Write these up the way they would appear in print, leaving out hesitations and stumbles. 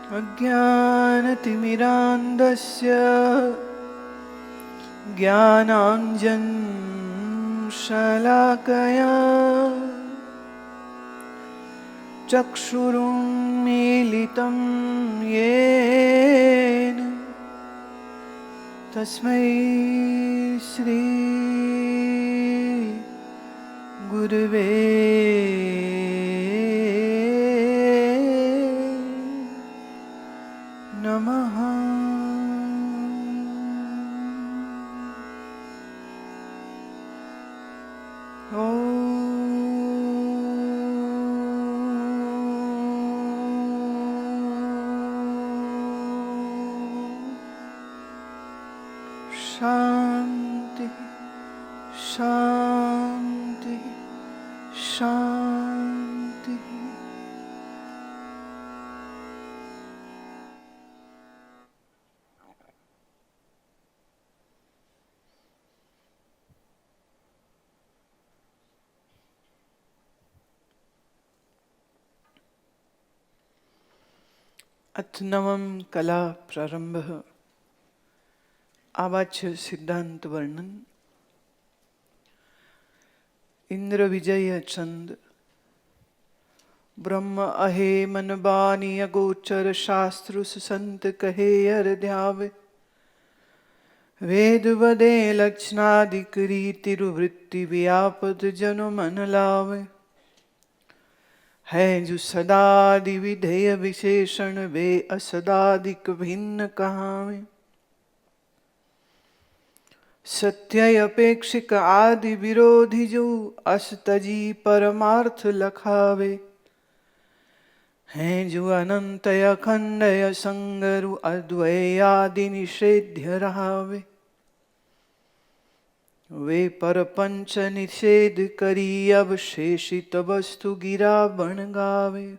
अज्ञानतिमिरान्धस्य ज्ञानाञ्जनशलाकया चक्षुरुन्मीलितं येन तस्मै श्री गुरवे नमः। शांति शांति शांति। अथ नवम कला प्रारंभ। आवाच्य सिद्धांत वर्णन। इंद्र विजय चंद। ब्रह्म अहे मन बानी अगोचर शास्त्र सुसंत कहे अर ध्यावे। वेद वदे लक्षणादिक रीतिरुवृत्ति व्यापद जनो मन लावे। है जो सदादि विधेय विशेषण वे असदादिक भिन्न कहावे। सत्य अपेक्षिक आदि विरोधी जो असतजी परमार्थ लखावे। हैं जो अनंत अखंड असंगरु अद्वय आदि निषेध्य रहावे। वे पर पंच निषेध करी अवशेषित वस्तु गिरा बन गावे।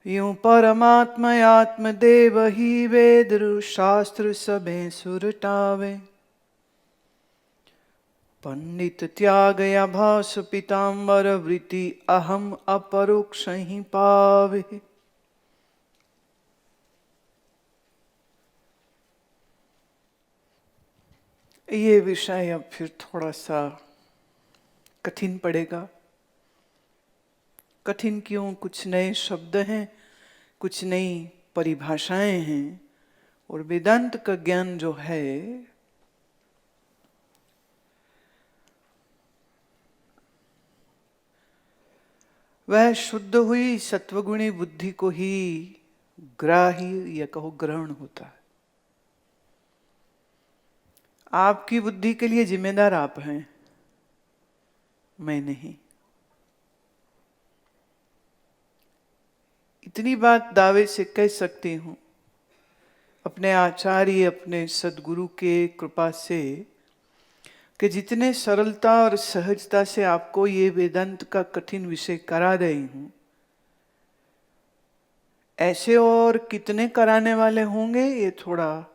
यूं परमात्मा आत्मदेव ही वेद शास्त्र सबे सुरटावे। पंडित त्याग आभास पीताम्बर वृत्ति अहम अपरोक्ष ही पावे। ये विषय अब फिर थोड़ा सा कठिन पड़ेगा। कठिन क्यों? कुछ नए शब्द हैं, कुछ नई परिभाषाएं हैं, और वेदांत का ज्ञान जो है वह शुद्ध हुई सत्वगुणी बुद्धि को ही ग्राह्य या कहो ग्रहण होता है। आपकी बुद्धि के लिए जिम्मेदार आप हैं, मैं नहीं। इतनी बात दावे से कह सकती हूं अपने आचार्य अपने सदगुरु के कृपा से कि जितने सरलता और सहजता से आपको ये वेदांत का कठिन विषय करा रही हूं, ऐसे और कितने कराने वाले होंगे, ये थोड़ा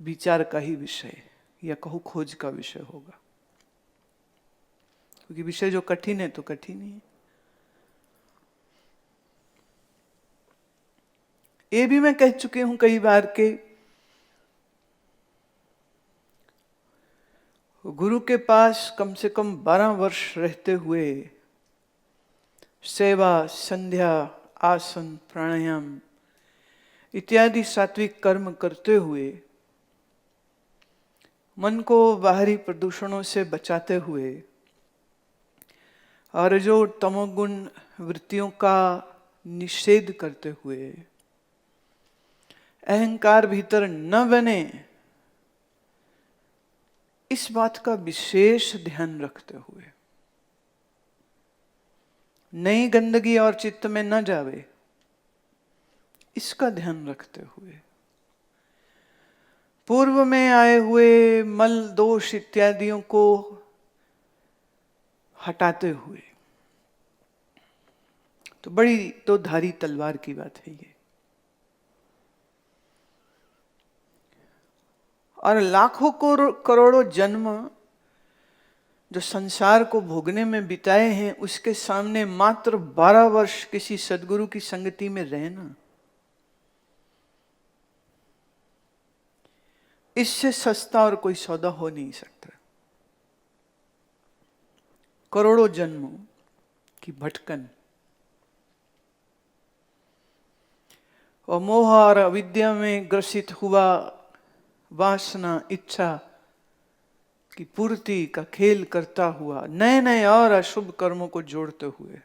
विचार का ही विषय या कहो खोज का विषय होगा। क्योंकि विषय जो कठिन है तो कठिन ही है। ये भी मैं कह चुकी हूं कई बार के गुरु के पास कम से कम 12 वर्ष रहते हुए सेवा, संध्या, आसन, प्राणायाम इत्यादि सात्विक कर्म करते हुए मन को बाहरी प्रदूषणों से बचाते हुए और जो तमोगुण वृत्तियों का निषेध करते हुए अहंकार भीतर न बने, इस बात का विशेष ध्यान रखते हुए, नई गंदगी और चित्त में न जावे, इसका ध्यान रखते हुए, पूर्व में आए हुए मल दोष इत्यादियों को हटाते हुए, तो बड़ी तो धारी तलवार की बात है ये। और लाखों करोड़ों जन्म जो संसार को भोगने में बिताए हैं, उसके सामने मात्र 12 वर्ष किसी सदगुरु की संगति में रहना, इससे सस्ता और कोई सौदा हो नहीं सकता। करोड़ों जन्मों की भटकन और मोह और अविद्या में ग्रसित हुआ वासना इच्छा की पूर्ति का खेल करता हुआ नए नए और अशुभ कर्मों को जोड़ते हुए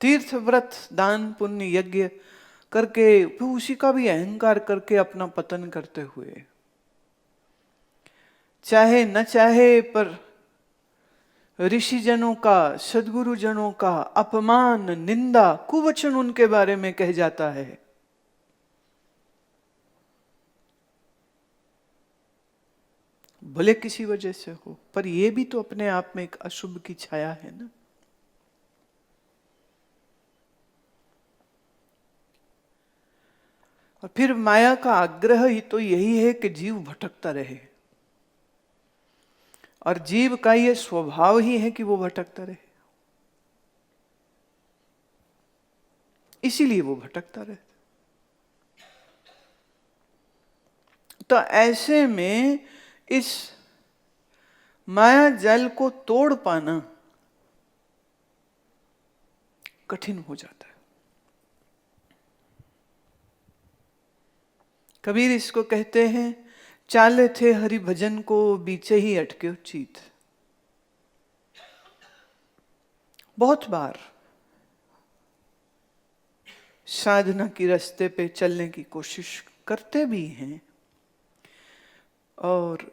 तीर्थ व्रत दान पुण्य यज्ञ करके फिर उसी का भी अहंकार करके अपना पतन करते हुए, चाहे न चाहे पर ऋषि जनों का सद्गुरु जनों का अपमान निंदा कुवचन उनके बारे में कह जाता है। भले किसी वजह से हो, पर यह भी तो अपने आप में एक अशुभ की छाया है ना। और फिर माया का आग्रह ही तो यही है कि जीव भटकता रहे, और जीव का यह स्वभाव ही है कि वो भटकता रहे, इसीलिए वो भटकता रहे। तो ऐसे में इस माया जाल को तोड़ पाना कठिन हो जाता है। कबीर इसको कहते हैं, चाले थे हरि भजन को बीचे ही अटके चीत। बहुत बार साधना की रास्ते पे चलने की कोशिश करते भी हैं और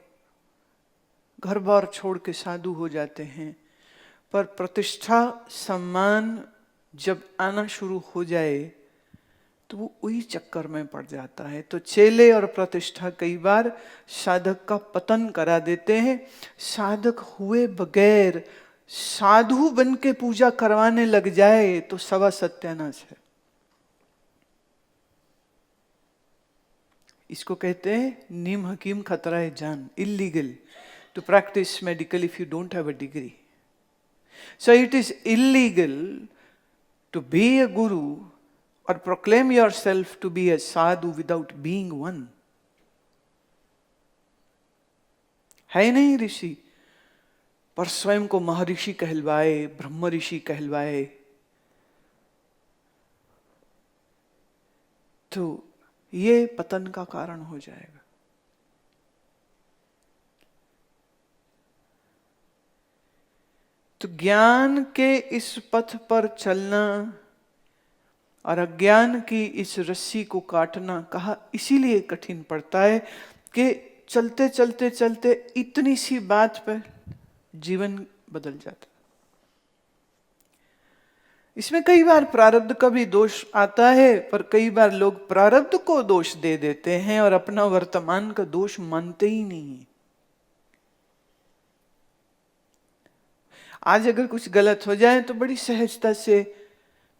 घर बार छोड़ के साधु हो जाते हैं, पर प्रतिष्ठा सम्मान जब आना शुरू हो जाए तो वो वही चक्कर में पड़ जाता है। तो चेले और प्रतिष्ठा कई बार साधक का पतन करा देते हैं। साधक हुए बगैर साधु बन के पूजा करवाने लग जाए तो सवा सत्यानाश है। इसको कहते हैं नीम हकीम खतरा है जान, illegal to practice medical if you don't have a degree. So it is illegal to be a guru or proclaim yourself to be a sadhu without being one. है नहीं ऋषि, पर स्वयं को महर्षि कहलवाए, ब्रह्म ऋषि कहलवाए, तो ये पतन का कारण हो जाएगा। तो ज्ञान के इस पथ पर चलना और अज्ञान की इस रस्सी को काटना कहा इसीलिए कठिन पड़ता है कि चलते चलते चलते इतनी सी बात पर जीवन बदल जाता है। इसमें कई बार प्रारब्ध का भी दोष आता है, पर कई बार लोग प्रारब्ध को दोष दे देते हैं और अपना वर्तमान का दोष मानते ही नहीं। आज अगर कुछ गलत हो जाए तो बड़ी सहजता से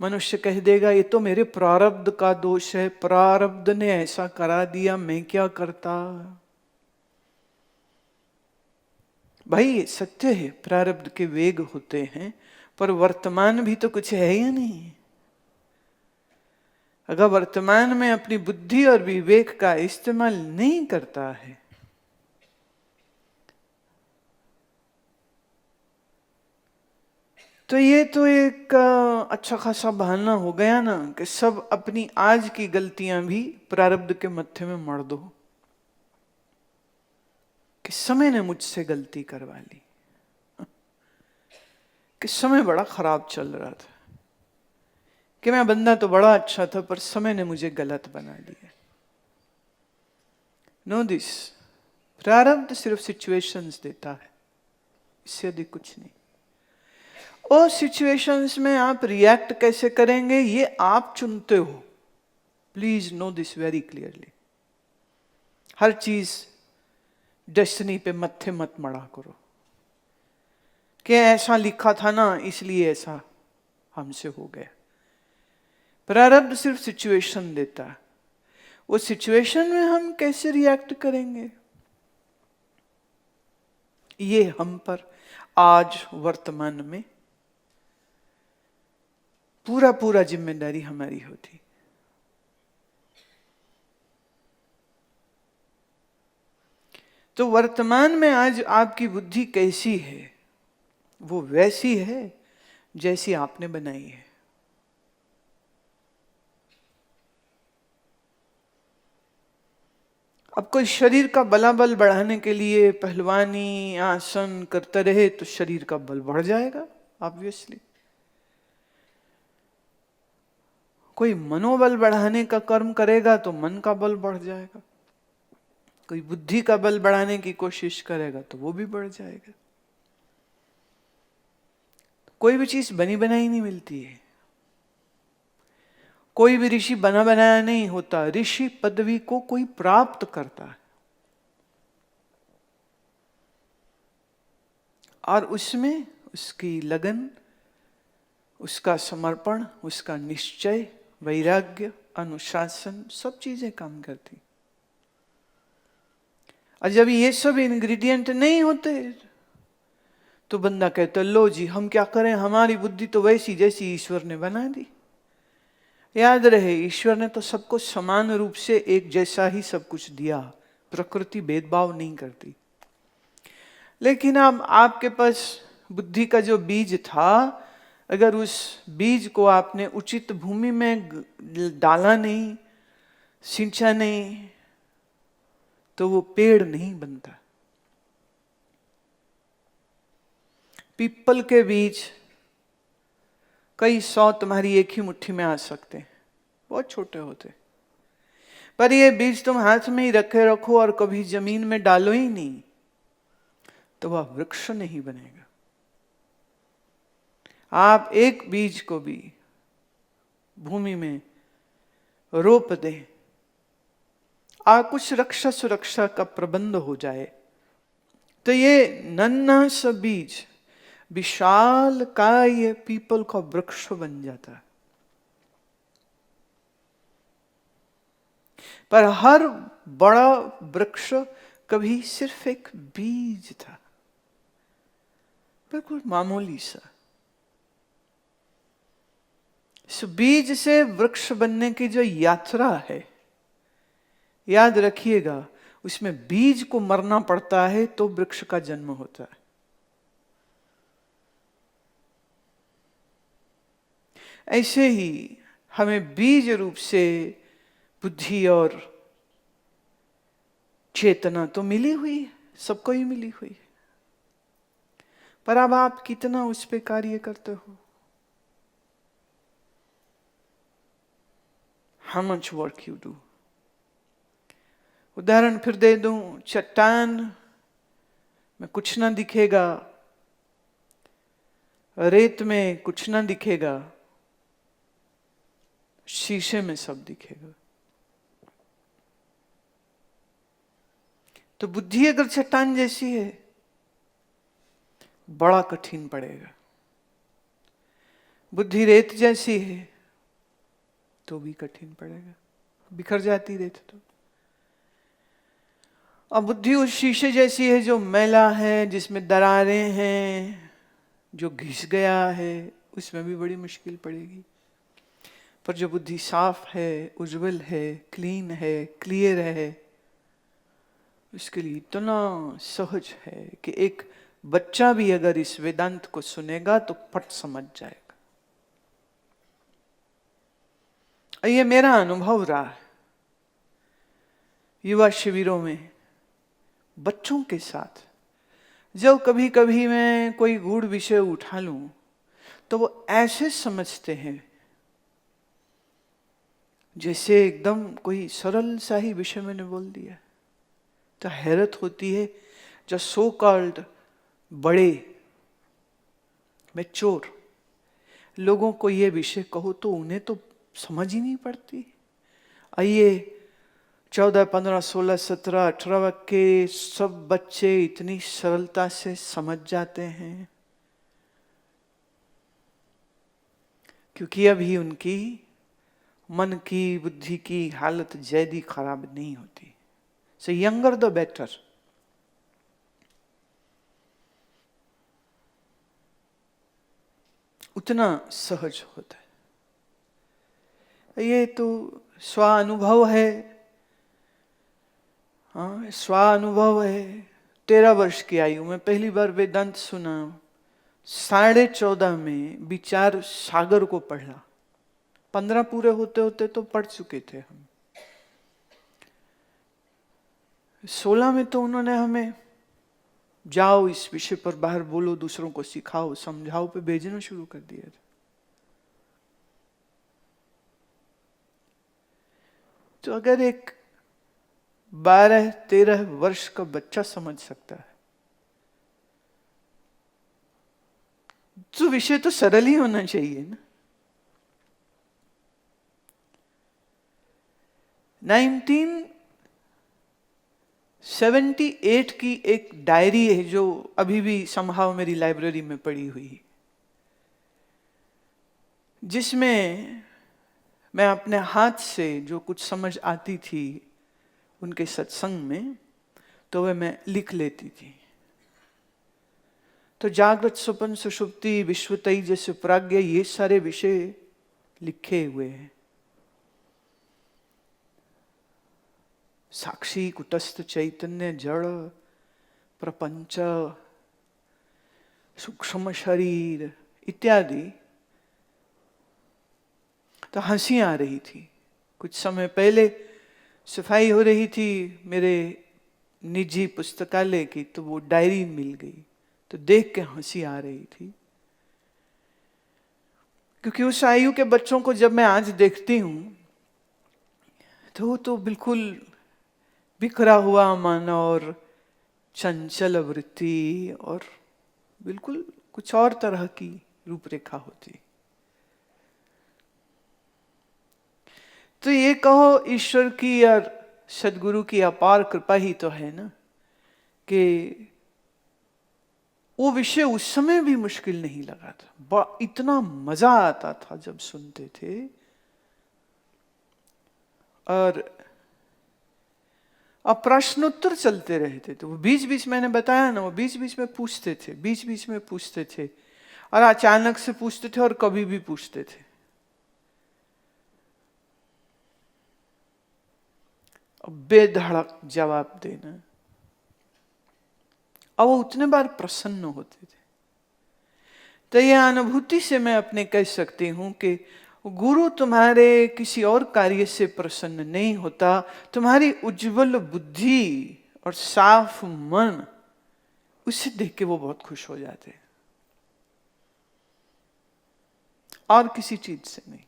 मनुष्य कह देगा ये तो मेरे प्रारब्ध का दोष है, प्रारब्ध ने ऐसा करा दिया, मैं क्या करता। भाई ये सत्य है, प्रारब्ध के वेग होते हैं, पर वर्तमान भी तो कुछ है या नहीं। अगर वर्तमान में अपनी बुद्धि और विवेक का इस्तेमाल नहीं करता है तो ये तो एक अच्छा खासा बहाना हो गया ना कि सब अपनी आज की गलतियां भी प्रारब्ध के मत्थे में मर दो कि समय ने मुझसे गलती करवा ली, कि समय बड़ा खराब चल रहा था, कि मैं बंदा तो बड़ा अच्छा था पर समय ने मुझे गलत बना दिया। नो दिस, प्रारब्ध सिर्फ सिचुएशंस देता है, इससे अधिक कुछ नहीं। और सिचुएशंस में आप रिएक्ट कैसे करेंगे ये आप चुनते हो। Please know this very clearly. हर चीज डेस्टिनी पे मत्थे मत मड़ा करो कि ऐसा लिखा था ना इसलिए ऐसा हमसे हो गया। प्रारब्ध सिर्फ सिचुएशन देता है, वो सिचुएशन में हम कैसे रिएक्ट करेंगे ये हम पर आज वर्तमान में पूरा पूरा जिम्मेदारी हमारी होती। तो वर्तमान में आज आपकी बुद्धि कैसी है? वो वैसी है जैसी आपने बनाई है। अब कोई शरीर का बलाबल बढ़ाने के लिए पहलवानी आसन करता रहे तो शरीर का बल बढ़ जाएगा ऑब्वियसली। कोई मनोबल बढ़ाने का कर्म करेगा तो मन का बल बढ़ जाएगा। कोई बुद्धि का बल बढ़ाने की कोशिश करेगा तो वो भी बढ़ जाएगा। कोई भी चीज बनी बनाई नहीं मिलती है। कोई भी ऋषि बना बनाया नहीं होता। ऋषि पदवी को कोई प्राप्त करता है और उसमें उसकी लगन, उसका समर्पण, उसका निश्चय, वैराग्य, अनुशासन, सब चीजें काम करती। और जब ये सब इंग्रेडिएंट नहीं होते तो बंदा कहता लो जी हम क्या करें, हमारी बुद्धि तो वैसी जैसी ईश्वर ने बना दी। याद रहे ईश्वर ने तो सबको समान रूप से एक जैसा ही सब कुछ दिया। प्रकृति भेदभाव नहीं करती। लेकिन अब आपके पास बुद्धि का जो बीज था, अगर उस बीज को आपने उचित भूमि में डाला नहीं, सिंचा नहीं, तो वो पेड़ नहीं बनता। पीपल के बीज कई 100 तुम्हारी एक ही मुट्ठी में आ सकते हैं, बहुत छोटे होते। पर ये बीज तुम हाथ में ही रखे रखो और कभी जमीन में डालो ही नहीं तो वह वृक्ष नहीं बनेगा। आप एक बीज को भी भूमि में रोप दें और कुछ रक्षा सुरक्षा का प्रबंध हो जाए तो ये नन्हा सा बीज विशाल काय पीपल का वृक्ष बन जाता है। पर हर बड़ा वृक्ष कभी सिर्फ एक बीज था, बिल्कुल मामूली सा। इस बीज से वृक्ष बनने की जो यात्रा है, याद रखिएगा, उसमें बीज को मरना पड़ता है तो वृक्ष का जन्म होता है। ऐसे ही हमें बीज रूप से बुद्धि और चेतना तो मिली हुई है, सबको ही मिली हुई है। पर अब आप कितना उस पे कार्य करते हो? How much work you do? उदाहरण फिर दे दूं, चट्टान में कुछ ना दिखेगा, रेत में कुछ ना दिखेगा, शीशे में सब दिखेगा। तो बुद्धि अगर चट्टान जैसी है, बड़ा कठिन पड़ेगा। बुद्धि रेत जैसी है तो भी कठिन पड़ेगा, बिखर जाती रेत तो। और बुद्धि उस शीशे जैसी है जो मैला है, जिसमें दरारें हैं, जो घिस गया है, उसमें भी बड़ी मुश्किल पड़ेगी। पर जो बुद्धि साफ है, उज्जवल है, क्लीन है, क्लियर है, उसके लिए इतना सहज है कि एक बच्चा भी अगर इस वेदांत को सुनेगा तो फट समझ जाएगा। ये मेरा अनुभव रहा है युवा शिविरों में बच्चों के साथ। जब कभी कभी मैं कोई गूढ़ विषय उठा लूं तो वो ऐसे समझते हैं जैसे एकदम कोई सरल सा ही विषय मैंने बोल दिया। तो हैरत होती है, जो सो कॉल्ड बड़े मैच्योर लोगों को ये विषय कहो तो उन्हें तो समझ ही नहीं पड़ती। आइए 14, 15, 16, 17, 18 के सब बच्चे इतनी सरलता से समझ जाते हैं क्योंकि अभी उनकी मन की, बुद्धि की हालत ज्यादा खराब नहीं होती। So younger the better. उतना सहज होता है। ये तो स्वानुभव है। हाँ, स्वानुभव है। 13 वर्ष की आयु में पहली बार वेदांत सुना, 14.5 में विचार सागर को पढ़ा, 15 पूरे होते होते तो पढ़ चुके थे हम। 16 में तो उन्होंने हमें जाओ इस विषय पर बाहर बोलो, दूसरों को सिखाओ, समझाओ पे भेजना शुरू कर दिया था। तो अगर एक 12-13 वर्ष का बच्चा समझ सकता है तो विषय तो सरल ही होना चाहिए ना। 1978 की एक डायरी है जो अभी भी समहाउ मेरी लाइब्रेरी में पड़ी हुई है, जिसमें मैं अपने हाथ से जो कुछ समझ आती थी उनके सत्संग में, तो वह मैं लिख लेती थी। तो जागृत, स्वप्न, सुषुप्ति, विश्व तेजस, प्राज्ञ, ये सारे विषय लिखे हुए हैं। साक्षी, कुटस्थ, चैतन्य, जड़, प्रपंच, सूक्ष्म शरीर इत्यादि। तो हंसी आ रही थी। कुछ समय पहले सफाई हो रही थी मेरे निजी पुस्तकालय की, तो वो डायरी मिल गई, तो देख के हंसी आ रही थी। क्योंकि उस आयु के बच्चों को जब मैं आज देखती हूं तो वो तो बिल्कुल बिखरा हुआ मन और चंचल वृत्ति और बिल्कुल कुछ और तरह की रूपरेखा होती। तो ये कहो ईश्वर की और सदगुरु की अपार कृपा ही तो है ना कि वो विषय उस समय भी मुश्किल नहीं लगा था। इतना मजा आता था जब सुनते थे। और अब प्रश्नोत्तर चलते रहते थे। वो बीच बीच मैंने बताया ना, वो बीच बीच में पूछते थे, बीच बीच में पूछते थे, और अचानक से पूछते थे और कभी भी पूछते थे। अब बेधड़क जवाब देना। और वो उतने बार प्रसन्न होते थे। तो यह अनुभूति से मैं अपने कह सकती हूं कि गुरु तुम्हारे किसी और कार्य से प्रसन्न नहीं होता, तुम्हारी उज्जवल बुद्धि और साफ मन, उसे देख के वो बहुत खुश हो जाते हैं, और किसी चीज से नहीं।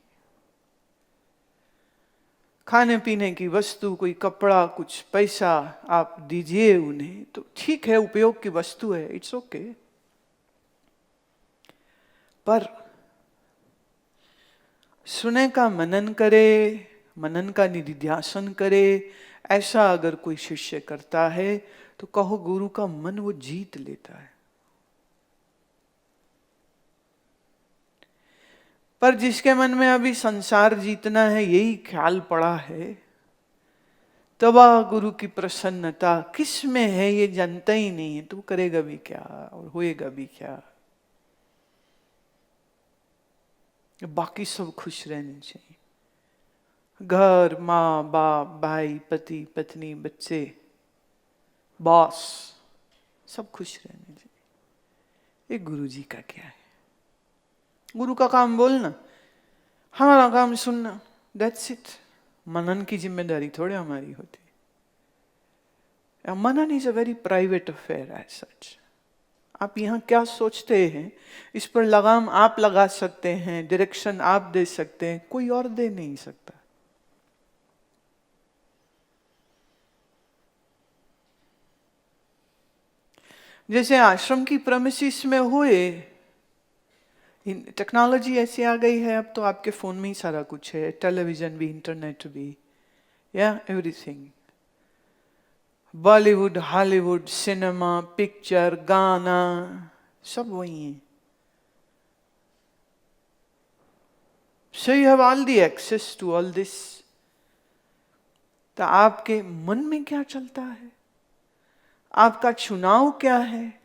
खाने पीने की वस्तु, कोई कपड़ा, कुछ पैसा आप दीजिए उन्हें तो ठीक है, उपयोग की वस्तु है, इट्स ओके। पर सुने का मनन करे, मनन का निधिध्यासन करे, ऐसा अगर कोई शिष्य करता है तो कहो गुरु का मन वो जीत लेता है। पर जिसके मन में अभी संसार जीतना है यही ख्याल पड़ा है, तब गुरु की प्रसन्नता किस में है ये जानता ही नहीं है, तो करेगा भी क्या और होएगा भी क्या। बाकी सब खुश रहने चाहिए। घर, माँ बाप, भाई, पति, पत्नी, बच्चे, बॉस, सब खुश रहने चाहिए। ये गुरु जी का क्या है? गुरु का काम बोलना, हमारा काम सुनना, दैट्स इट। मनन की जिम्मेदारी थोड़े हमारी होती है। Manan is a very private affair as such. आप यहाँ क्या सोचते हैं इस पर लगाम आप लगा सकते हैं, डायरेक्शन आप दे सकते हैं, कोई और दे नहीं सकता। जैसे आश्रम की प्रेमिसेस में हुए, टेक्नोलॉजी ऐसी आ गई है, अब तो आपके फोन में ही सारा कुछ है, टेलीविजन भी, इंटरनेट भी, या everything. Bollywood, Hollywood, cinema, picture, गाना, सब वही है। So you have all the access to all this. तो आपके मन में क्या चलता है, आपका चुनाव क्या है,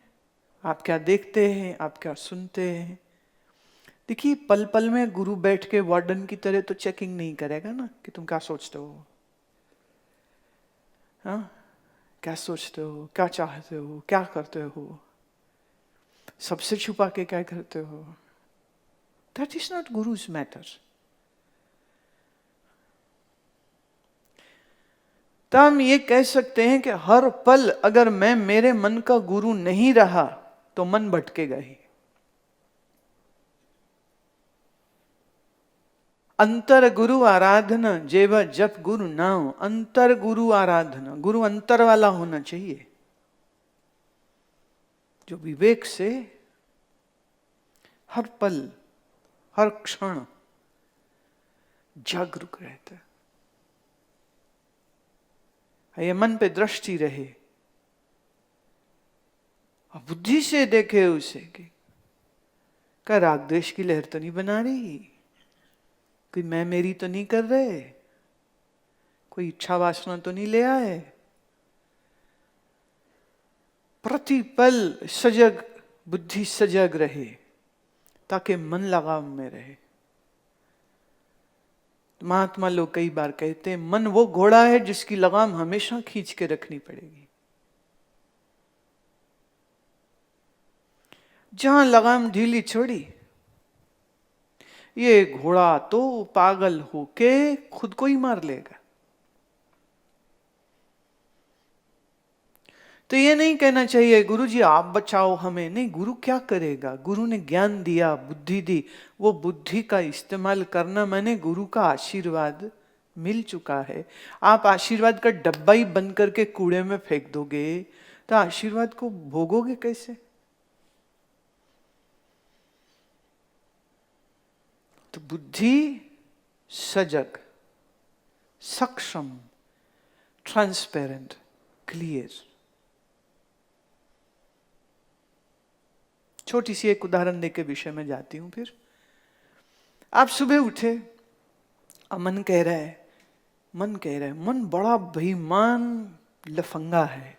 आप क्या देखते हैं, आप क्या सुनते हैं, देखिए, पल पल में गुरु बैठ के वार्डन की तरह तो चेकिंग नहीं करेगा ना कि तुम क्या सोचते हो, हाँ, क्या सोचते हो, क्या चाहते हो, क्या करते हो, सबसे छुपा के क्या करते हो। That is not guru's matter. तो हम ये कह सकते हैं कि हर पल अगर मैं मेरे मन का गुरु नहीं रहा तो मन भटकेगा ही। अंतर गुरु आराधना जेवा जप गुरु नाम। अंतर गुरु आराधना, गुरु अंतर वाला होना चाहिए, जो विवेक से हर पल हर क्षण जागरूक रहता है। ये मन पे दृष्टि रहे और बुद्धि से देखे उसे कि क्या राग द्वेष की लहर तो नहीं बना रही, कोई मैं मेरी तो नहीं कर रहे, कोई इच्छा वासना तो नहीं ले आए। प्रतिपल सजग बुद्धि सजग रहे ताकि मन लगाव में रहे। महात्मा लोग कई बार कहते हैं मन वो घोड़ा है जिसकी लगाम हमेशा खींच के रखनी पड़ेगी। जहां लगाम ढीली छोड़ी, ये घोड़ा तो पागल होके खुद को ही मार लेगा। तो ये नहीं कहना चाहिए गुरु जी आप बचाओ हमें, नहीं, गुरु क्या करेगा, गुरु ने ज्ञान दिया, बुद्धि दी, वो बुद्धि का इस्तेमाल करना मैंने गुरु का आशीर्वाद मिल चुका है। आप आशीर्वाद का डब्बा ही बंद करके कूड़े में फेंक दोगे तो आशीर्वाद को भोगोगे कैसे। तो बुद्धि सजग, सक्षम, ट्रांसपेरेंट, क्लियर। छोटी सी एक उदाहरण देके विषय में जाती हूं। फिर आप सुबह उठे और मन कह रहा है मन बड़ा बेईमान लफंगा है,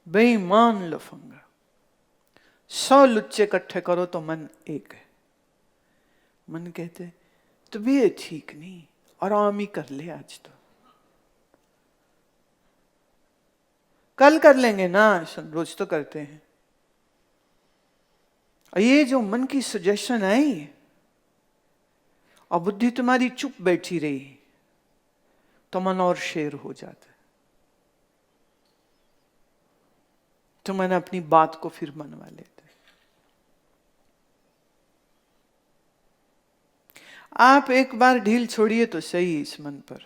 बेईमान लफंगा। 100 लुच्चे इकट्ठे करो तो मन एक है। मन कहते तबीयत ठीक नहीं, आराम ही कर ले, आज तो कल कर लेंगे ना, रोज तो करते हैं। ये जो मन की सजेशन आई और बुद्धि तुम्हारी चुप बैठी रही तो मन और शेर हो जाता है। तो मन अपनी बात को फिर मनवा लेते। आप एक बार ढील छोड़िए तो सही इस मन पर,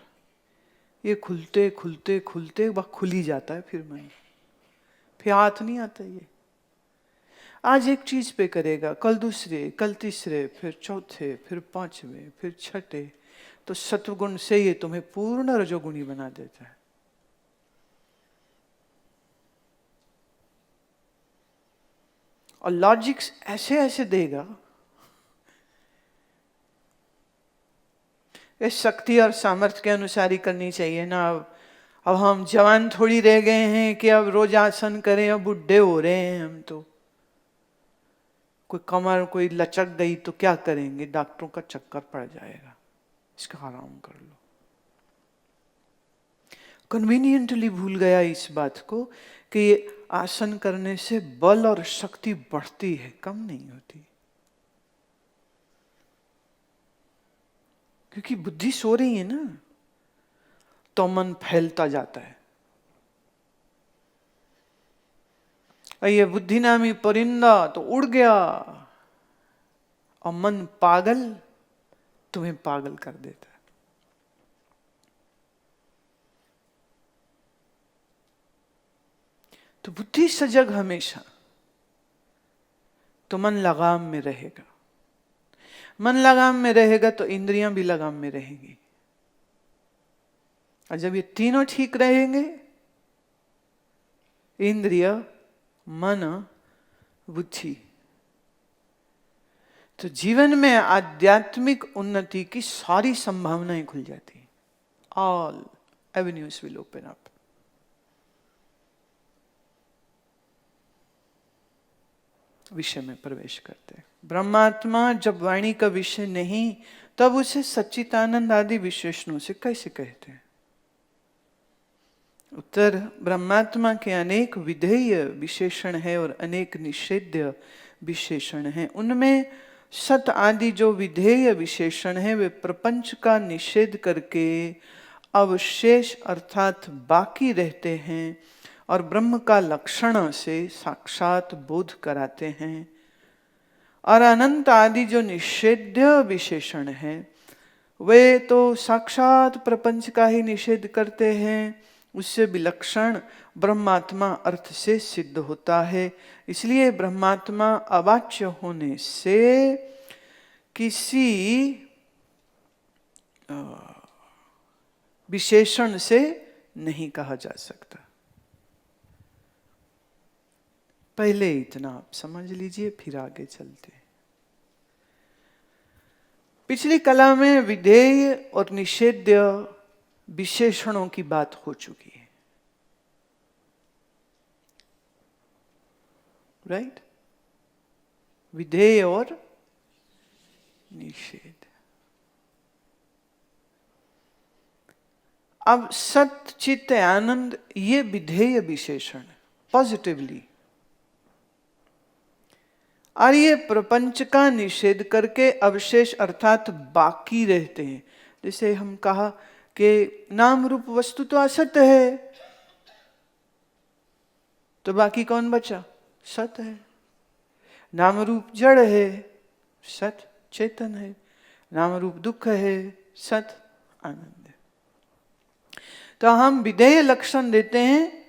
ये खुलते खुलते खुलते वह खुल ही जाता है फिर मन, फिर हाथ नहीं आता। ये आज एक चीज पे करेगा, कल दूसरे, कल तीसरे, फिर चौथे, फिर पांचवें, फिर छठे, तो सत्वगुण से ये तुम्हें पूर्ण रजोगुणी बना देता है। और लॉजिक्स ऐसे ऐसे देगा, इस शक्ति और सामर्थ्य के अनुसार ही करनी चाहिए ना। अब हम जवान थोड़ी रह गए हैं कि अब रोज आसन करें, अब बुढ़े हो रहे हैं हम तो। कोई कमर कोई लचक गई तो क्या करेंगे, डॉक्टरों का चक्कर पड़ जाएगा, इसका आराम कर लो। कन्वीनियंटली भूल गया इस बात को कि आसन करने से बल और शक्ति बढ़ती है, कम नहीं होती। क्योंकि बुद्धि सो रही है ना, तो मन फैलता जाता है। और ये बुद्धि नामी परिंदा तो उड़ गया और मन पागल तुम्हें पागल कर देता है। तो बुद्धि सजग हमेशा, तो मन लगाम में रहेगा। मन लगाम में रहेगा तो इंद्रियां भी लगाम में रहेंगी। और जब ये तीनों ठीक रहेंगे, इंद्रिय, मन, बुद्धि, तो जीवन में आध्यात्मिक उन्नति की सारी संभावनाएं खुल जाती हैं। All avenues will open up. विषय में प्रवेश करते हैं। ब्रह्मात्मा जब वाणी का विषय नहीं, तब उसे सच्चिदानंद आदि विशेषणों से कैसे कहते हैं? उत्तर, ब्रह्मात्मा के अनेक विधेय विशेषण है और अनेक निषेध्य विशेषण है। उनमें सत आदि जो विधेय विशेषण है वे प्रपंच का निषेध करके अवशेष अर्थात बाकी रहते हैं और ब्रह्म का लक्षण से साक्षात बोध कराते हैं। और अनंत आदि जो निषेध्य विशेषण है वे तो साक्षात प्रपंच का ही निषेध करते हैं, उससे विलक्षण ब्रह्मात्मा अर्थ से सिद्ध होता है। इसलिए ब्रह्मात्मा अवाच्य होने से किसी विशेषण से नहीं कहा जा सकता। पहले इतना आप समझ लीजिए, फिर आगे चलते। पिछली कला में विधेय और निषेध्य विशेषणों की बात हो चुकी है, राइट? विधेय और निषेध। अब सत चित्त आनंद ये विधेय विशेषण पॉजिटिवली, और ये प्रपंच का निषेध करके अवशेष अर्थात बाकी रहते हैं। जैसे हम कहा कि नाम रूप वस्तु तो असत है, तो बाकी कौन बचा? सत है। नाम रूप जड़ है, सत चेतन है। नाम रूप दुख है, सत आनंद है। तो हम विधेय लक्षण देते हैं,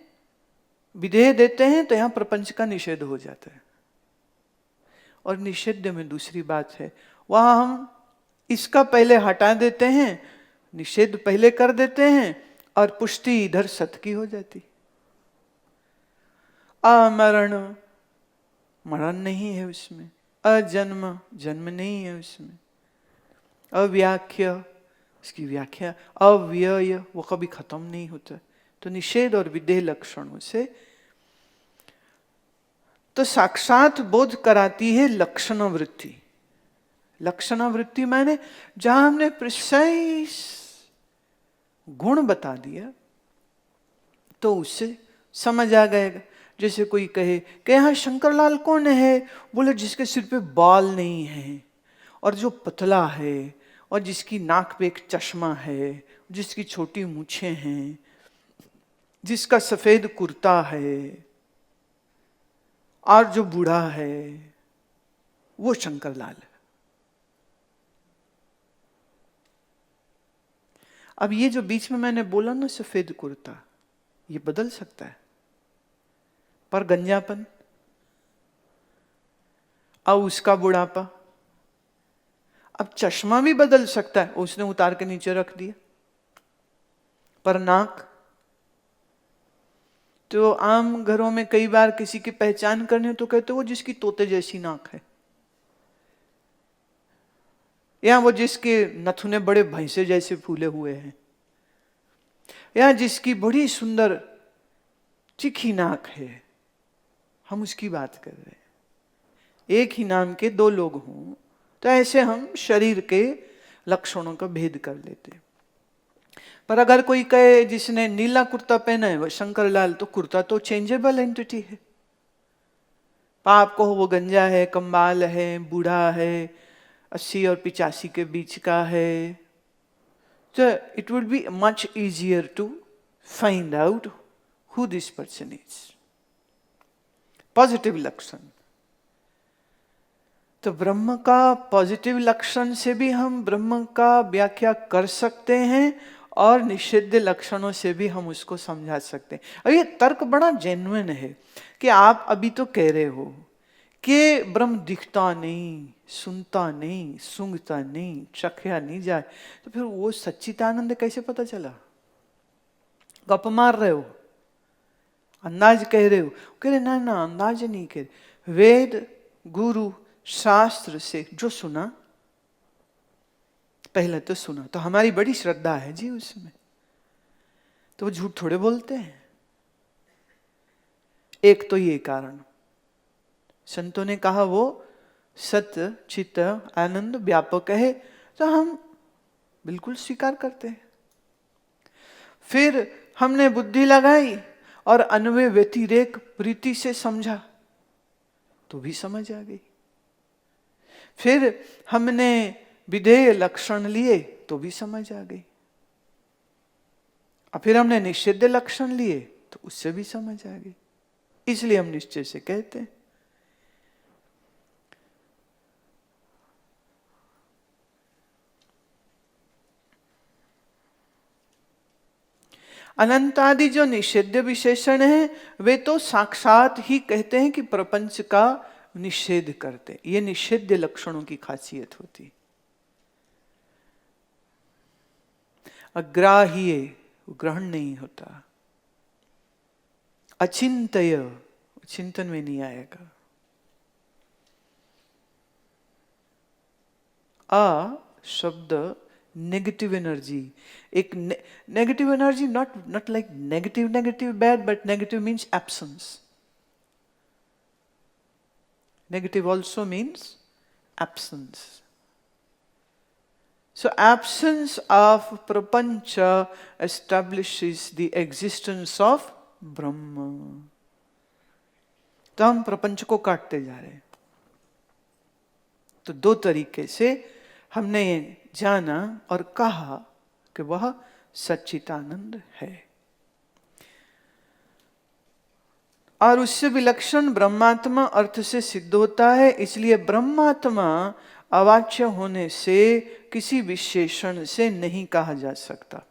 विधेय देते हैं, तो यहां प्रपंच का निषेध हो जाता है। और निषेध में दूसरी बात है, वहां हम इसका पहले हटा देते हैं, निषेध पहले कर देते हैं और पुष्टि इधर सत की हो जाती। अमरण, मरण नहीं है उसमें। अजन्म, जन्म नहीं है उसमें। अव्याख्या, उसकी व्याख्या। अव्यय, वो कभी खत्म नहीं होता। तो निषेध और विधेय लक्षणों से तो साक्षात बोध कराती है लक्षण वृत्ति। लक्षण वृत्ति माने जहां हमने प्रिसाइज गुण बता दिया तो उससे समझ आ गएगा। जैसे कोई कहे कि यहाँ शंकरलाल कौन है? बोले जिसके सिर पे बाल नहीं है और जो पतला है और जिसकी नाक पे एक चश्मा है, जिसकी छोटी मूछें हैं, जिसका सफेद कुर्ता है और जो बूढ़ा है, वो शंकरलाल है। अब ये जो बीच में मैंने बोला ना सफेद कुर्ता, ये बदल सकता है, पर गंजापन अब उसका बुढ़ापा, अब चश्मा भी बदल सकता है, उसने उतार के नीचे रख दिया। पर नाक तो आम घरों में कई बार किसी की पहचान करनी हो तो कहते वो जिसकी तोते जैसी नाक है, या वो जिसके नथुने बड़े भैंसे जैसे फूले हुए हैं, या जिसकी बड़ी सुंदर चिखी नाक है। हम उसकी बात कर रहे हैं। एक ही नाम के दो लोग हों तो ऐसे हम शरीर के लक्षणों का भेद कर लेते हैं। पर अगर कोई कहे जिसने नीला कुर्ता पहना है वो शंकरलाल, तो कुर्ता तो चेंजेबल एंटिटी है। पाप को वो गंजा है, कंबाल है, बूढ़ा है, 80 और 85 के बीच का है, तो it would be much easier to find out who this person is. Positive लक्षण। तो ब्रह्म का पॉजिटिव लक्षण से भी हम ब्रह्म का व्याख्या कर सकते हैं और निषिद्ध लक्षणों से भी हम उसको समझा सकते हैं। और ये तर्क बड़ा जेन्युइन है कि आप अभी तो कह रहे हो कि ब्रह्म दिखता नहीं, सुनता नहीं, सूंघता नहीं, चखया नहीं जाए, तो फिर वो सच्चिदानंद कैसे पता चला? गप मार रहे हो, अंदाज कह रहे हो। कह रहे ना ना, अंदाज नहीं कह रहे। वेद, गुरु, शास्त्र से जो सुना, पहले तो सुना, तो हमारी बड़ी श्रद्धा है जी उसमें, तो वो झूठ थोड़े बोलते हैं। एक तो ये कारण। संतों ने कहा वो सत्य चित्त आनंद व्यापक है, तो हम बिल्कुल स्वीकार करते हैं। फिर हमने बुद्धि लगाई और अन्वय व्यतिरेक प्रीति से समझा तो भी समझ आ गई। फिर हमने विधेय लक्षण लिए तो भी समझ आ गई, और फिर हमने निषिद्ध लक्षण लिए तो उससे भी समझ आ गई। इसलिए हम निश्चय से कहते हैं। अनंत आदि जो निषिद्ध विशेषण है वे तो साक्षात ही कहते हैं कि प्रपंच का निषेध करते। ये निषिद्ध लक्षणों की खासियत होती। अग्राह्य ग्रहण नहीं होता, अचिंत्य चिंतन में नहीं आएगा। आ शब्द नेगेटिव एनर्जी, एक negative energy, not like negative bad, but negative means absence. Negative also means absence. So absence of prapancha establishes the existence of Brahma. तो हम प्रपंच को काटते जा रहे हैं। तो दो तरीके से हमने जाना और कहा कि वह सच्चिदानंद है, और उससे विलक्षण ब्रह्मात्मा अर्थ से सिद्ध होता है। इसलिए ब्रह्मात्मा अवाच्य होने से किसी विशेषण से नहीं कहा जा सकता।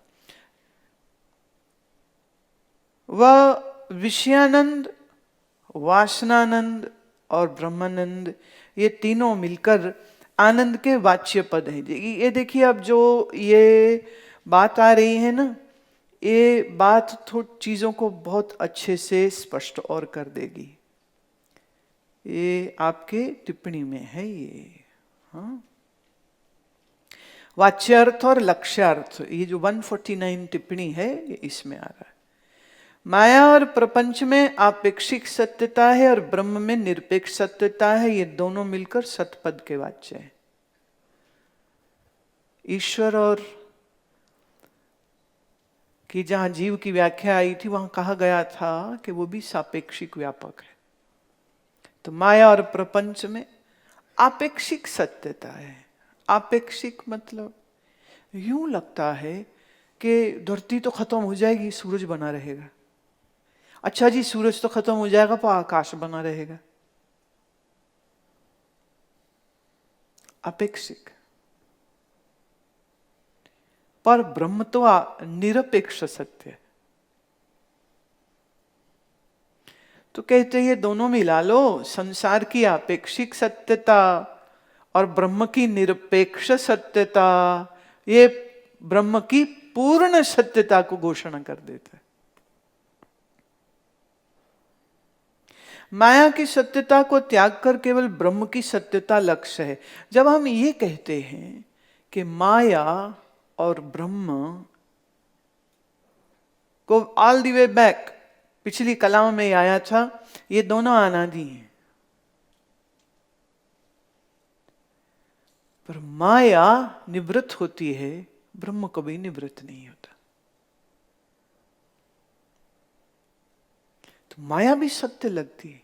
वह विषयानंद, वासनानंद और ब्रह्मानंद, ये तीनों मिलकर आनंद के वाच्य पद हैं। ये देखिए, अब जो ये बात आ रही है ना, ये बात थोड़ी चीजों को बहुत अच्छे से स्पष्ट और कर देगी। ये आपके टिप्पणी में है ये। हाँ, वाच्यार्थ और लक्ष्यार्थ, ये जो 149 टिप्पणी है ये इसमें आ रहा है। माया और प्रपंच में आपेक्षिक सत्यता है और ब्रह्म में निरपेक्ष सत्यता है। ये दोनों मिलकर सतपद के वाच्य है। ईश्वर और कि जहां जीव की व्याख्या आई थी वहां कहा गया था कि वो भी सापेक्षिक व्यापक है। तो माया और प्रपंच में आपेक्षिक सत्यता है। आपेक्षिक मतलब यूं लगता है कि धरती तो खत्म हो जाएगी, सूरज बना रहेगा। अच्छा जी, सूरज तो खत्म हो जाएगा पर आकाश बना रहेगा। अपेक्षिक। पर ब्रह्म तो निरपेक्ष सत्य है। तो कहते ये दोनों मिला लो, संसार की अपेक्षिक सत्यता और ब्रह्म की निरपेक्ष सत्यता, ये ब्रह्म की पूर्ण सत्यता को घोषणा कर देता है। माया की सत्यता को त्याग कर केवल ब्रह्म की सत्यता लक्ष्य है। जब हम ये कहते हैं कि माया और ब्रह्म को ऑल द वे बैक, पिछली कलाम में आया था, ये दोनों अनादि हैं। पर माया निवृत्त होती है, ब्रह्म कभी निवृत्त नहीं होता। तो माया भी सत्य लगती है,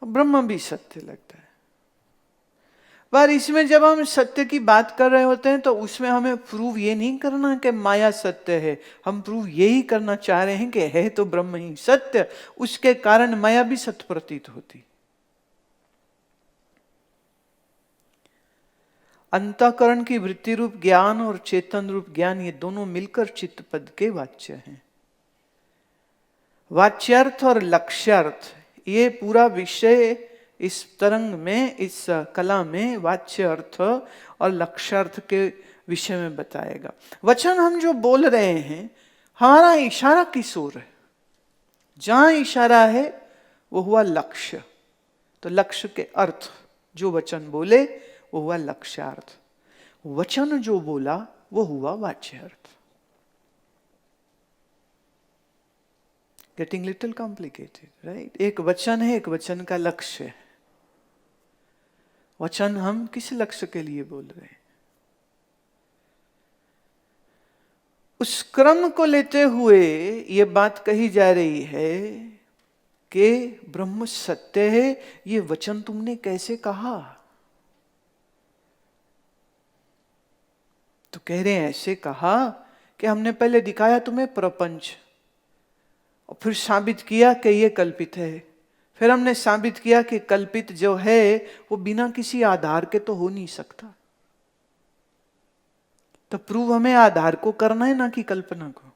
ब्रह्म भी सत्य लगता है। पर इसमें जब हम सत्य की बात कर रहे होते हैं तो उसमें हमें प्रूव ये नहीं करना कि माया सत्य है। हम प्रूव यही करना चाह रहे हैं कि है तो ब्रह्म ही सत्य, उसके कारण माया भी सत्य प्रतीत होती। अंतःकरण की वृत्ति रूप ज्ञान और चेतन रूप ज्ञान, ये दोनों मिलकर चित्त पद के वाच्य हैं। वाच्यार्थ और लक्ष्यार्थ, ये पूरा विषय इस तरंग में, इस कला में वाच्य अर्थ और लक्ष्यार्थ के विषय में बताएगा। वचन हम जो बोल रहे हैं, हमारा इशारा किस ओर है? जहां इशारा है वो हुआ लक्ष्य। तो लक्ष्य के अर्थ जो वचन बोले वो हुआ लक्ष्यार्थ, वचन जो बोला वो हुआ वाच्यार्थ। Getting little complicated, right? एक वचन है, एक वचन का लक्ष्य है। वचन हम किस लक्ष्य के लिए बोल रहे हैं? उस क्रम को लेते हुए ये बात कही जा रही है कि ब्रह्म सत्य है, ये वचन तुमने कैसे कहा? तो कह रहे हैं ऐसे कहा कि हमने पहले दिखाया तुम्हें प्रपंच, और फिर साबित किया कि ये कल्पित है। फिर हमने साबित किया कि कल्पित जो है वो बिना किसी आधार के तो हो नहीं सकता। तो प्रूव हमें आधार को करना है, ना कि कल्पना को।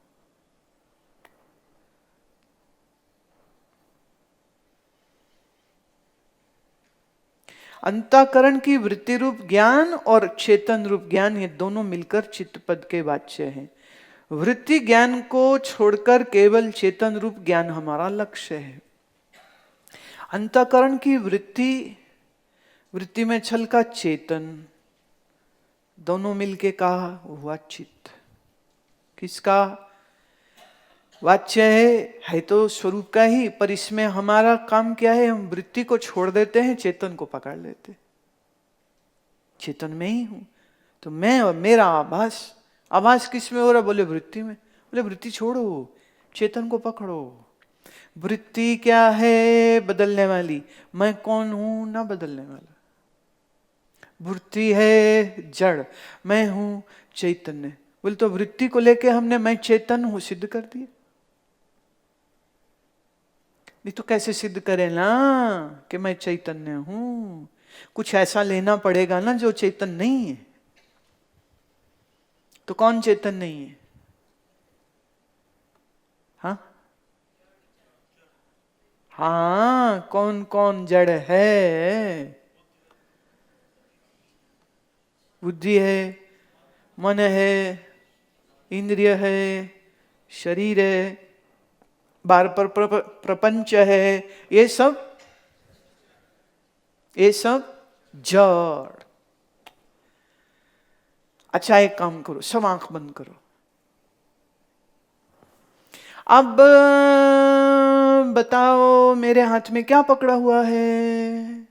अंतःकरण की वृत्ति रूप ज्ञान और चेतन रूप ज्ञान, ये दोनों मिलकर चित्तपद के वाच्य हैं। वृत्ति ज्ञान को छोड़कर केवल चेतन रूप ज्ञान हमारा लक्ष्य है। अंतःकरण की वृत्ति, वृत्ति में छल का चेतन, दोनों मिलके कहा हुआ चित्त। किसका वाच्य है तो स्वरूप का ही, पर इसमें हमारा काम क्या है? हम वृत्ति को छोड़ देते हैं, चेतन को पकड़ लेते। चेतन में ही हूं, तो मैं और मेरा आभास, आभास किस में हो रहा? बोले वृत्ति में। बोले वृत्ति छोड़ो, चेतन को पकड़ो। वृत्ति क्या है? बदलने वाली। मैं कौन हूं? ना बदलने वाला। वृत्ति है जड़, मैं हूं चैतन्य। बोले तो वृत्ति को लेके हमने मैं चेतन हूं सिद्ध कर दिया। नहीं तो कैसे सिद्ध करें ना कि मैं चैतन्य हूं? कुछ ऐसा लेना पड़ेगा ना जो चेतन नहीं है। तो कौन चेतन नहीं है? हाँ हाँ, कौन कौन जड़ है? बुद्धि है, मन है, इंद्रिय है, शरीर है, बार पर प्रपंच है, ये सब जड़। अच्छा एक काम करो, सब आंख बंद करो। अब बताओ मेरे हाथ में क्या पकड़ा हुआ है?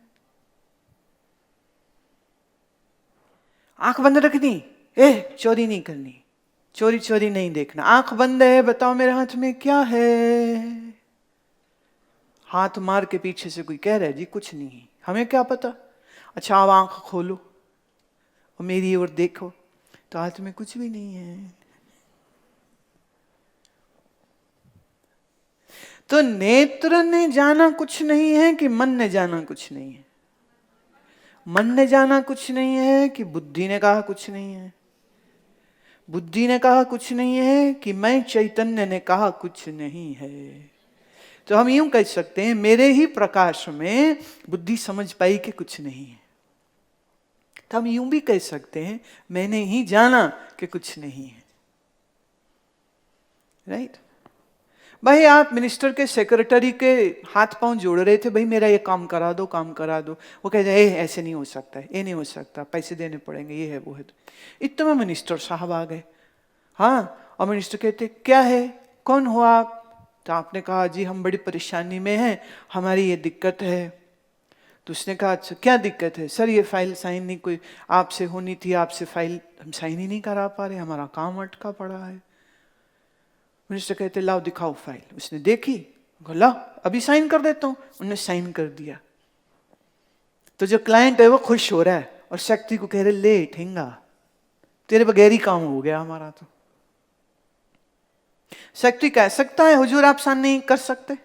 आंख बंद रखनी, चोरी नहीं करनी, चोरी चोरी नहीं देखना। आंख बंद है, बताओ मेरे हाथ में क्या है? हाथ मार के पीछे से कोई कह रहा है जी कुछ नहीं, हमें क्या पता। अच्छा अब आंख खोलो और मेरी ओर देखो, तो हाथ में कुछ भी नहीं है। तो नेत्र ने जाना कुछ नहीं है कि मन ने जाना कुछ नहीं है? मन ने जाना कुछ नहीं है कि बुद्धि ने कहा कुछ नहीं है? बुद्धि ने कहा कुछ नहीं है कि मैं चैतन्य ने कहा कुछ नहीं है? तो हम यूं कह सकते हैं मेरे ही प्रकाश में बुद्धि समझ पाई कि कुछ नहीं है। तो हम यूं भी कह सकते हैं मैंने ही जाना कि कुछ नहीं है। राइट? भाई आप मिनिस्टर के सेक्रेटरी के हाथ पांव जोड़ रहे थे, भाई मेरा ये काम करा दो, काम करा दो। वो कहते हैं ऐसे नहीं हो सकता है, ये नहीं हो सकता, पैसे देने पड़ेंगे, ये है वो है। इतने में मिनिस्टर साहब आ गए। हाँ, और मिनिस्टर कहते क्या है, कौन हो आप? तो आपने कहा जी हम बड़ी परेशानी में हैं, हमारी ये दिक्कत है। तो उसने कहा अच्छा क्या दिक्कत है? सर ये फाइल साइन नहीं कोई आपसे होनी थी, आपसे फाइल हम साइन ही नहीं करा पा रहे, हमारा काम अटका पड़ा है। मिनिस्टर कहते लाओ दिखाओ फाइल। उसने देखी, लाओ अभी साइन कर देता हूं। उन्होंने साइन कर दिया। तो जो क्लाइंट है वो खुश हो रहा है और शक्ति को कह रहे ले ठेंगा, तेरे बगैर ही काम हो गया हमारा। तो शक्ति कह सकता है हुजूर आप साइन नहीं कर सकते?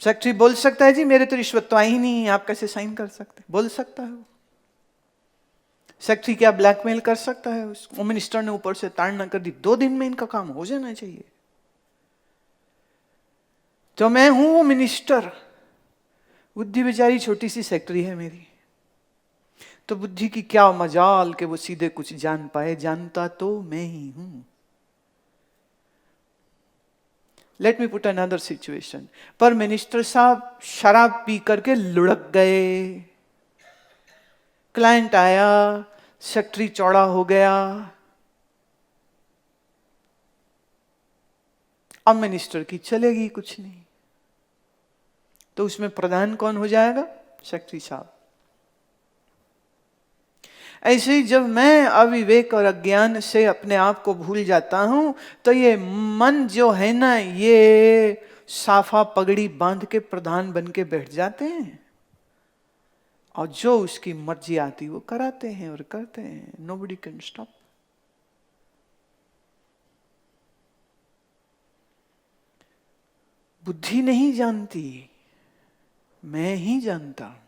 शक्ति बोल सकता है जी मेरे तो रिश्वत तो आई ही नहीं, आप कैसे साइन कर सकते? बोल सकता है वो। शक्ति क्या ब्लैकमेल कर सकता है उसको? मिनिस्टर ने ऊपर से ताड़ना कर दी, 2 दिन में इनका काम हो जाना चाहिए। तो मैं हूं वो मिनिस्टर, बुद्धि बेचारी छोटी सी सेक्रेटरी है मेरी। तो बुद्धि की क्या मजाल कि वो सीधे कुछ जान पाए, जानता तो मैं ही हूं। Let me put another situation. पर मिनिस्टर साहब शराब पी करके लुढ़क गए, क्लाइंट आया, सेक्रेटरी चौड़ा हो गया। अब मिनिस्टर की चलेगी कुछ नहीं, तो उसमें प्रधान कौन हो जाएगा? सेक्रेटरी साहब। ऐसे ही जब मैं अविवेक और अज्ञान से अपने आप को भूल जाता हूं, तो ये मन जो है ना, ये साफा पगड़ी बांध के प्रधान बन के बैठ जाते हैं, और जो उसकी मर्जी आती वो कराते हैं और करते हैं। Nobody can stop. बुद्धि नहीं जानती, मैं ही जानता हूं।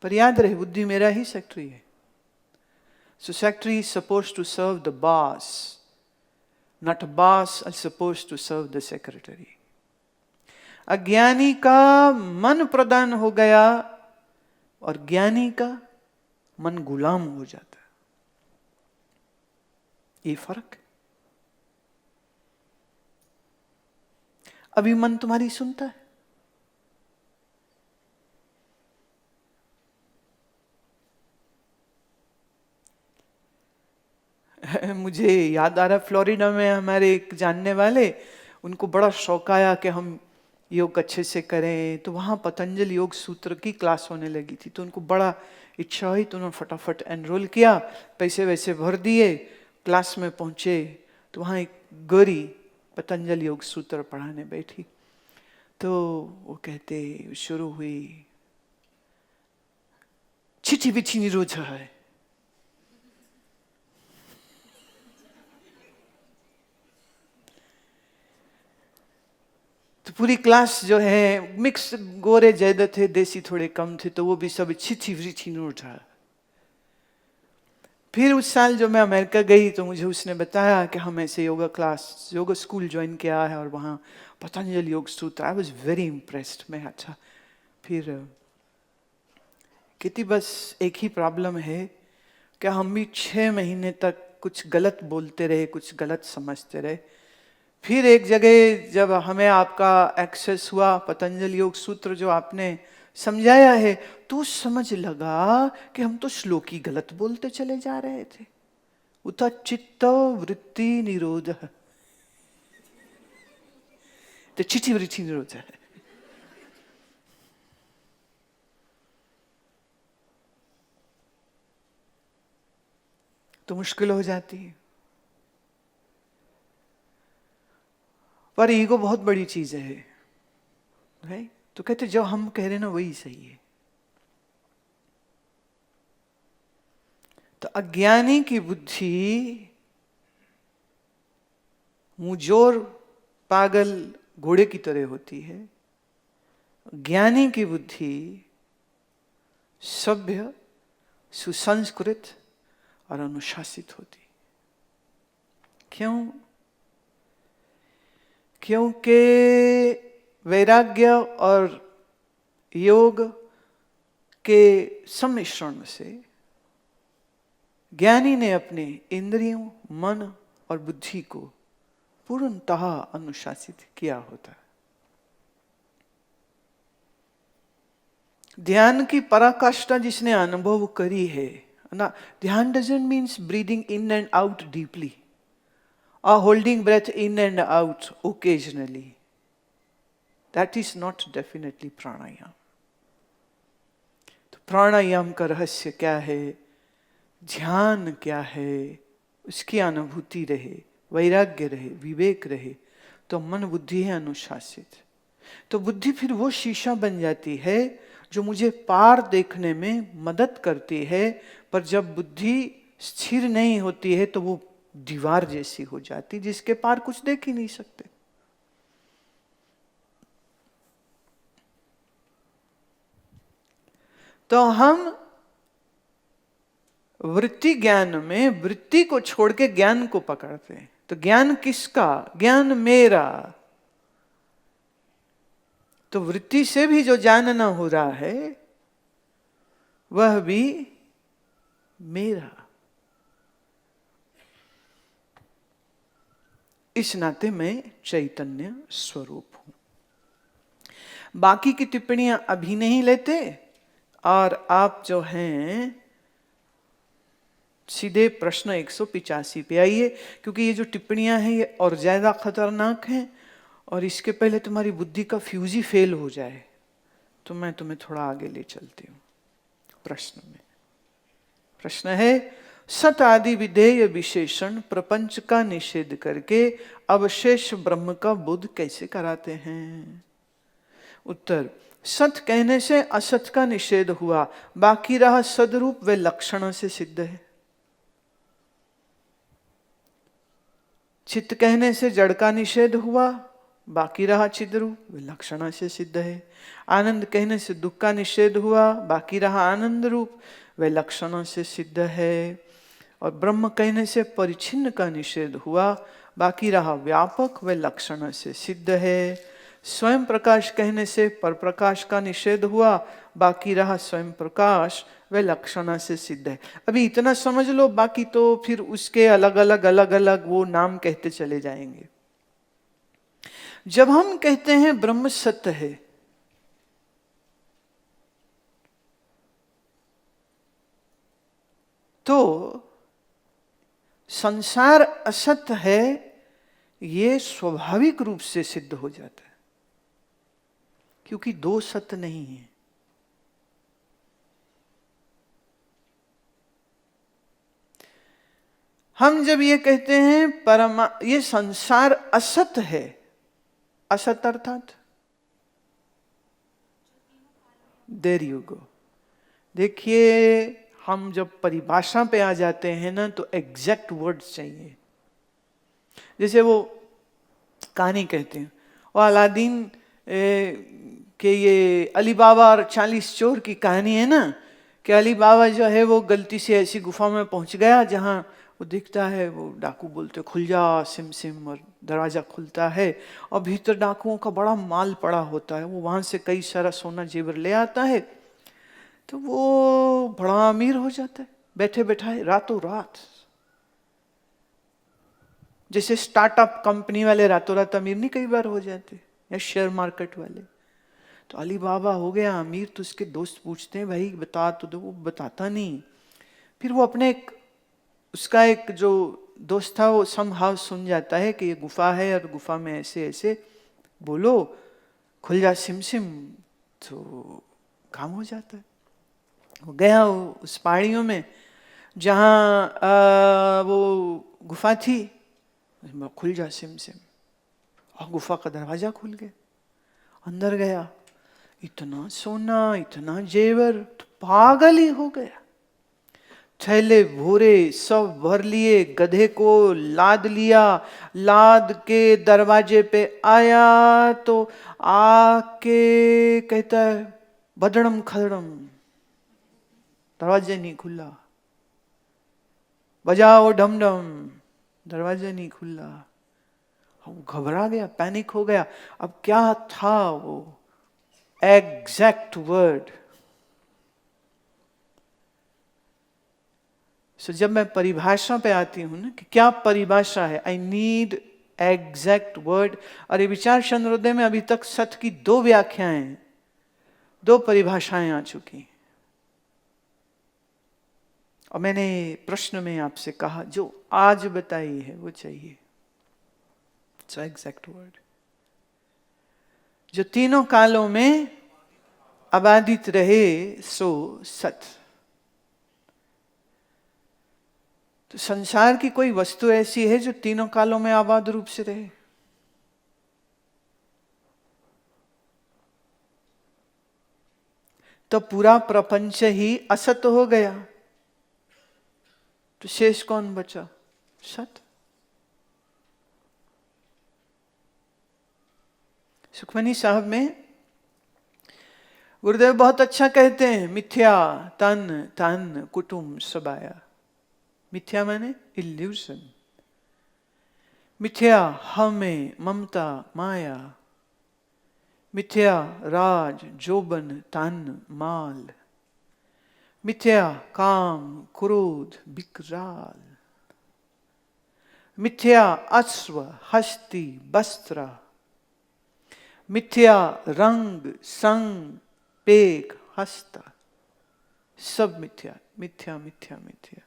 पर याद रहे, बुद्धि मेरा ही सेक्रेटरी है। So secretary is supposed to serve the boss, not a boss is supposed to serve the secretary. अज्ञानी का मन प्रधान हो गया और ज्ञानी का मन गुलाम हो जाता है। ये फर्क। अभी मन तुम्हारी सुनता है, मुझे याद आ रहा, फ्लोरिडा में हमारे एक जानने वाले, उनको बड़ा शौक आया कि हम योग अच्छे से करें, तो वहाँ पतंजलि योग सूत्र की क्लास होने लगी थी, तो उनको बड़ा इच्छा हुई, तो उन्होंने फटाफट एनरोल किया, पैसे वैसे भर दिए, क्लास में पहुँचे तो वहाँ एक गोरी पतंजलि योग सूत्र पढ़ाने बैठी। तो वो कहते, शुरू हुई, छिटी बिछी निरोध है। तो पूरी क्लास जो है मिक्स, गोरे ज्यादा थे, देसी थोड़े कम थे, तो वो भी सब छिछी विछी न उठा। फिर उस साल जो मैं अमेरिका गई, तो मुझे उसने बताया कि हम ऐसे yoga class, yoga school join किया है, और वहाँ पतंजलि योग सूत्र। I was very impressed. मैं अच्छा, फिर कितनी बस एक ही प्रॉब्लम है कि हम भी 6 महीने तक कुछ गलत बोलते रहे, कुछ गलत समझते रहे। फिर एक जगह जब हमें आपका एक्सेस हुआ, पतंजलि योग सूत्र जो आपने समझाया है, तो समझ लगा कि हम तो श्लोकी गलत बोलते चले जा रहे थे। उता चित्त वृत्ति निरोध, तो चित्त वृत्ति निरोध है। तो मुश्किल हो जाती है। पर ईगो बहुत बड़ी चीज है? तो कहते जो हम कह रहे हैं ना वही सही है। तो अज्ञानी की बुद्धि मुंहजोर पागल घोड़े की तरह होती है, ज्ञानी की बुद्धि सभ्य, सुसंस्कृत और अनुशासित होती। क्यों? क्योंकि वैराग्य और योग के सम्मिश्रण से ज्ञानी ने अपने इंद्रियों, मन और बुद्धि को पूर्णतः अनुशासित किया होता है। ध्यान की पराकाष्ठा जिसने अनुभव करी है ना, ध्यान doesn't means breathing in and out deeply or holding breath in and out occasionally. That is not definitely pranayam. तो प्राणायाम का रहस्य क्या है, ध्यान क्या है, उसकी अनुभूति रहे, वैराग्य रहे, विवेक रहे, तो मन बुद्धि है अनुशासित। तो बुद्धि फिर वो शीशा बन जाती है जो मुझे पार देखने में मदद करती है। पर जब बुद्धि स्थिर नहीं होती है तो वो दीवार जैसी हो जाती, जिसके पार कुछ देख ही नहीं सकते। तो हम वृत्ति ज्ञान में वृत्ति को छोड़ के ज्ञान को पकड़ते हैं। तो ज्ञान किसका? ज्ञान मेरा। तो वृत्ति से भी जो जानना हो रहा है वह भी मेरा। इस नाते मैं चैतन्य स्वरूप हूं। बाकी की टिप्पणियां अभी नहीं लेते, और आप जो हैं सीधे प्रश्न 185 पे आइए, क्योंकि ये जो टिप्पणियां हैं ये और ज्यादा खतरनाक हैं, और इसके पहले तुम्हारी बुद्धि का फ्यूज ही फेल हो जाए तो मैं तुम्हें थोड़ा आगे ले चलती हूँ प्रश्न में। प्रश्न है, सत आदि विधेय विशेषण प्रपंच का निषेध करके अवशेष ब्रह्म का बोध कैसे कराते हैं? उत्तर, सत कहने से असत का निषेध हुआ, बाकी रहा सदरूप व लक्षण से सिद्ध है। चित्त कहने से जड़ का निषेध हुआ, बाकी रहा चिद्रूप व लक्षण से सिद्ध है। आनंद कहने से दुख का निषेध हुआ, बाकी रहा आनंद रूप व लक्षण से सिद्ध है। और ब्रह्म कहने से परिच्छिन्न का निषेध हुआ, बाकी रहा व्यापक व लक्षण से सिद्ध है। स्वयं प्रकाश कहने से पर प्रकाश का निषेध हुआ, बाकी रहा स्वयं प्रकाश व लक्षण से सिद्ध है। अभी इतना समझ लो, बाकी तो फिर उसके अलग अलग वो नाम कहते चले जाएंगे। जब हम कहते हैं ब्रह्म सत्य है, तो संसार असत्य है ये स्वाभाविक रूप से सिद्ध हो जाता है, क्योंकि दो सत्य नहीं है। हम जब ये कहते हैं ये संसार असत है, असत अर्थात देयर यू गो। देखिए, हम जब परिभाषा पे आ जाते हैं ना तो एग्जैक्ट वर्ड्स चाहिए। जैसे वो कहानी कहते हैं, वो अलादीन के ये अली बाबा और 40 चोर की कहानी है ना, कि अली बाबा जो है वो गलती से ऐसी गुफा में पहुंच गया जहां वो दिखता है, वो डाकू बोलते खुल जा सिम सिम, और दरवाजा खुलता है और भीतर डाकुओं का बड़ा माल पड़ा होता है। वो वहां से कई सारा सोना जेवर ले आता है, तो वो बड़ा अमीर हो जाता है बैठे बैठाए रातों रात। जैसे स्टार्टअप कंपनी वाले रातों रात अमीर नहीं कई बार हो जाते, या शेयर मार्केट वाले। तो अली बाबा हो गया अमीर, तो उसके दोस्त पूछते हैं भाई बता तो दो, वो बताता नहीं। फिर वो अपने उसका एक जो दोस्त था वो समहाउ सुन जाता है कि ये गुफा है और गुफा में ऐसे ऐसे बोलो खुल जा सिम सिम, तो काम हो जाता है। वो गया उस पहाड़ियों में जहाँ वो गुफा थी, खुल जा सिम सिम, और गुफा का दरवाजा खुल गया। अंदर गया, इतना सोना इतना जेवर, तो पागल ही हो गया। थैले भोरे सब भर लिए, गधे को लाद लिया, लाद के दरवाजे पे आया तो आके कहता है बदड़म खदड़म, दरवाजा नहीं खुला। बजाओ ढम ढम, दरवाजा नहीं खुला। वो घबरा गया, पैनिक हो गया। अब क्या था वो एग्जैक्ट वर्ड? सो जब मैं परिभाषा पे आती हूं ना कि क्या परिभाषा है, आई नीड एग्जैक्ट वर्ड। और ये विचार चंद्रोदय में अभी तक सत्य की 2 व्याख्याएं, 2 परिभाषाएं आ चुकी। और मैंने प्रश्न में आपसे कहा जो आज बताई है वो चाहिए, सो एग्जैक्ट वर्ड। जो तीनों कालों में अबाधित रहे सो सत्य। तो संसार की कोई वस्तु ऐसी है जो तीनों कालों में आबाद रूप से रहे? तो पूरा प्रपंच ही असत हो गया, तो शेष कौन बचा? सत। सुखमनी साहब में गुरुदेव बहुत अच्छा कहते हैं, मिथ्या तन तन कुटुंब सबाया। मिथ्या माने इल्यूजन, मिथ्या हमें ममता माया, मिथ्या राज जोबन तन माल, मिथ्या काम क्रोध विकराल, मिथ्या अश्व हस्ती वस्त्र, मिथ्या रंग संग पेग हस्त। सब मिथ्या मिथ्या मिथ्या मिथ्या।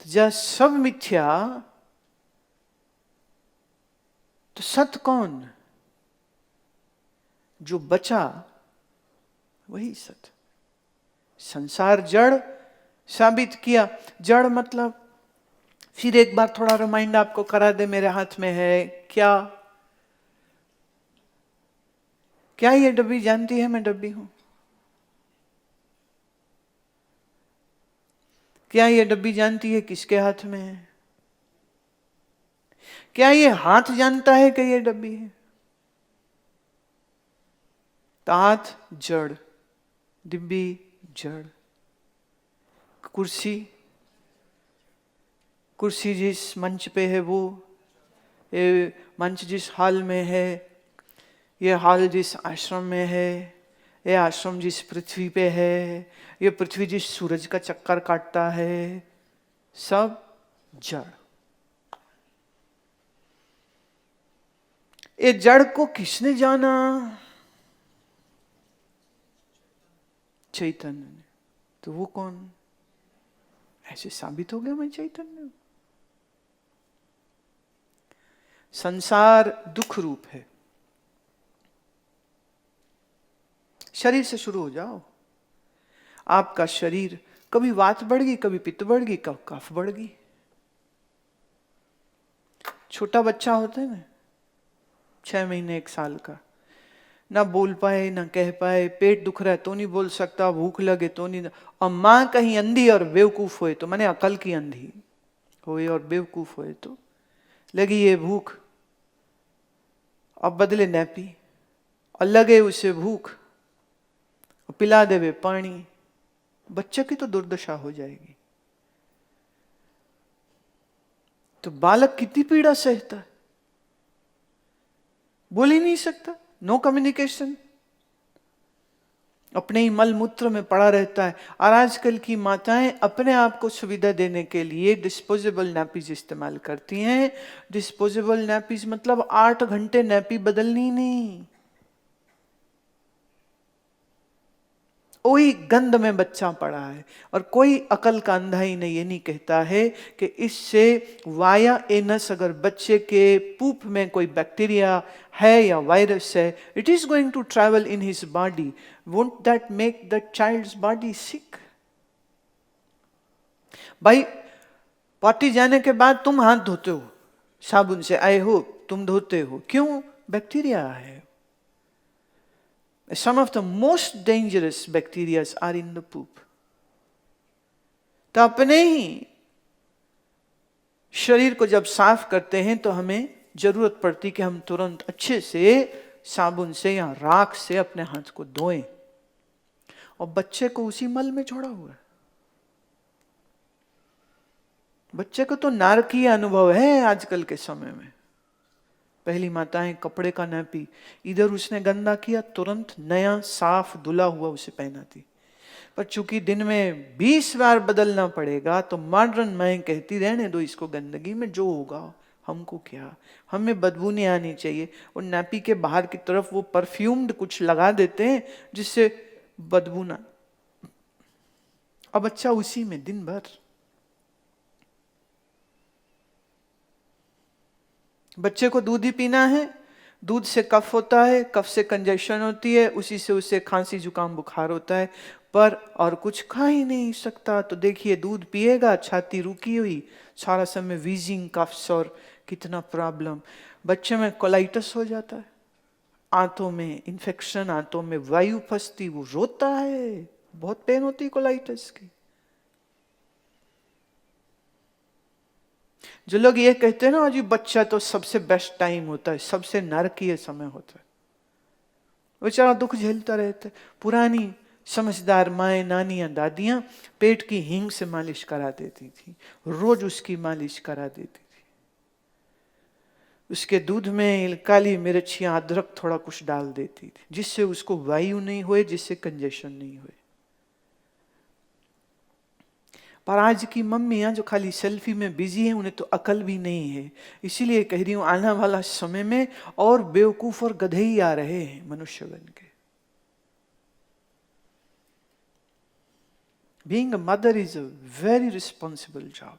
तो जब सब मिथ्या तो सत कौन? जो बचा वही सत। संसार जड़ साबित किया। जड़ मतलब, फिर एक बार थोड़ा रिमाइंड आपको करा दे, मेरे हाथ में है क्या? क्या ये डब्बी जानती है मैं डब्बी हूं? क्या ये डब्बी जानती है किसके हाथ में है? क्या ये हाथ जानता है कि ये डब्बी है? तो हाथ जड़, डिब्बी जड़, कुर्सी, कुर्सी जिस मंच पे है वो, ये मंच जिस हॉल में है, ये हॉल जिस आश्रम में है, ये आश्रम जिस पृथ्वी पे है, ये पृथ्वी जिस सूरज का चक्कर काटता है, सब जड़। ये जड़ को किसने जाना? चैतन्य ने। तो वो कौन? ऐसे साबित हो गया मैं चैतन्य। संसार दुख रूप है। शरीर से शुरू हो जाओ। आपका शरीर, कभी वात बढ़ गई, कभी पित्त बढ़ गई, कभी कफ बढ़ गई। छोटा बच्चा होता है ना, 6 महीने 1 साल का, ना बोल पाए ना कह पाए, पेट दुख रहा है तो नहीं बोल सकता, भूख लगे तो नहीं। और मां कहीं अंधी और बेवकूफ होए तो, मैंने अकल की अंधी होए और बेवकूफ होए तो लगी ये भूख, अब बदले नैपी, और लगे उसे भूख, और पिला देवे पानी, बच्चे की तो दुर्दशा हो जाएगी। तो बालक कितनी पीड़ा सहता है, बोल ही नहीं सकता, नो कम्युनिकेशन, अपने ही मल मूत्र में पड़ा रहता है। और आजकल की माताएं अपने आप को सुविधा देने के लिए डिस्पोजेबल नैपीज इस्तेमाल करती हैं। डिस्पोजेबल नैपीज मतलब 8 घंटे नैपी बदलनी नहीं। वही गंद में बच्चा पड़ा है, और कोई अकल का अंधा ही नहीं ये नहीं कहता है कि इससे वाया एनस, अगर बच्चे के पूप में कोई बैक्टीरिया है या वायरस है, it is going to travel in his body, won't that make the child's body sick? भाई, पॉटी जाने के बाद तुम हाथ धोते हो साबुन से, आई होप तुम धोते हो, क्यों? बैक्टीरिया है। Some of the most dangerous bacteria are in the poop. तो अपने ही शरीर को जब साफ करते हैं तो हमें जरूरत पड़ती कि हम तुरंत अच्छे से साबुन से या राख से अपने हाथ को धोएं, और बच्चे को उसी मल में छोड़ा हुआ है। बच्चे को तो नारकीय अनुभव है आजकल के समय में। पहली माताएं कपड़े का नैपी, इधर उसने गंदा किया, तुरंत नया साफ धुला हुआ उसे पहनाती। पर चूंकि दिन में 20 बार बदलना पड़ेगा तो मॉडर्न माएं कहती रहने दो इसको, गंदगी में जो होगा हमको क्या, हमें बदबू नहीं आनी चाहिए। और नैपी के बाहर की तरफ वो परफ्यूम्ड कुछ लगा देते हैं जिससे बदबू ना। अब बच्चा उसी में दिन भर। बच्चे को दूध ही पीना है, दूध से कफ होता है, कफ से कंजेशन होती है, उसी से उसे खांसी जुकाम बुखार होता है, पर और कुछ खा ही नहीं सकता। तो देखिए, दूध पिएगा, छाती रुकी हुई, सारा समय वीजिंग, कफ्स और कितना प्रॉब्लम। बच्चे में कोलाइटिस हो जाता है, आंतों में इन्फेक्शन, आंतों में वायु फंसती, वो रोता है, बहुत पेन होती है कोलाइटिस की। जो लोग ये कहते हैं ना जी बच्चा तो सबसे बेस्ट टाइम होता है, सबसे नरकीय समय होता है, बेचारा दुख झेलता रहता है। पुरानी समझदार माएं, नानियां, दादियां पेट की हींग से मालिश करा देती थी, रोज उसकी मालिश करा देती थी। उसके दूध में काली मिर्च या अदरक थोड़ा कुछ डाल देती थी, जिससे उसको वायु नहीं हुए, जिससे कंजेशन नहीं हुए। पर आज की मम्मियां जो खाली सेल्फी में बिजी हैं, उन्हें तो अकल भी नहीं है। इसीलिए कह रही हूं, आने वाला समय में और बेवकूफ और गधे ही आ रहे हैं मनुष्य बन के। Being a mother is a very responsible job.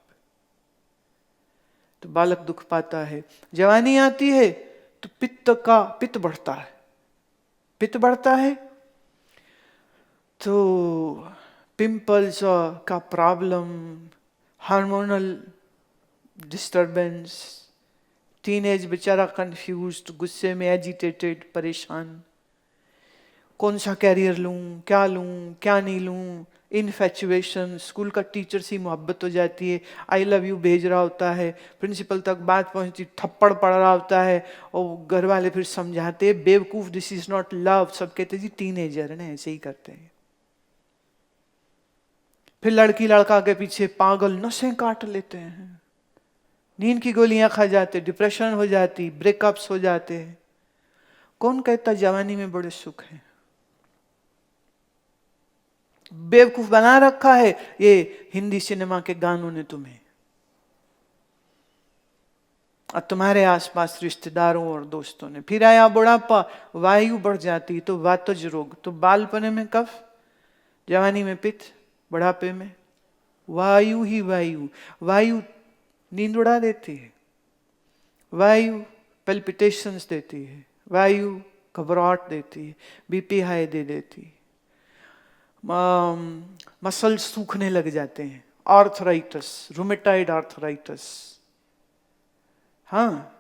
तो बालक दुख पाता है। जवानी आती है तो पित्त बढ़ता है, पित्त बढ़ता है तो पिंपल्स का प्रॉब्लम, हार्मोनल डिस्टरबेंस, टीनेज बेचारा कंफ्यूज्ड, गुस्से में एजिटेटेड, परेशान, कौन सा कैरियर लूं, क्या नहीं लूं, इनफैचुएशन, स्कूल का टीचर से मोहब्बत हो जाती है, आई लव यू भेज रहा होता है, प्रिंसिपल तक बात पहुंचती, थप्पड़ पड़ रहा होता है, और घर वाले फिर समझाते, बेवकूफ, दिस इज नॉट लव, सब कहते जी टीनेजर ने ऐसे ही करते हैं। फिर लड़की लड़का के पीछे पागल, नसें काट लेते हैं, नींद की गोलियां खा जाते, डिप्रेशन हो जाती, ब्रेकअप्स हो जाते हैं। कौन कहता जवानी में बड़े सुख हैं? बेवकूफ बना रखा है ये हिंदी सिनेमा के गानों ने तुम्हें, और तुम्हारे आसपास रिश्तेदारों और दोस्तों ने। फिर आया बुढ़ापा, वायु बढ़ जाती तो वातज रोग, तो बालपने में कफ, जवानी में पित्त, बुढ़ापे में वायु ही वायु। वायु नींद उड़ा देती है, वायु पेल्पिटेशंस देती है, वायु घबराहट देती है, बीपी हाई दे देती है, मसल सूखने लग जाते हैं, आर्थराइटिस, रूमेटाइड आर्थराइटिस। हाँ,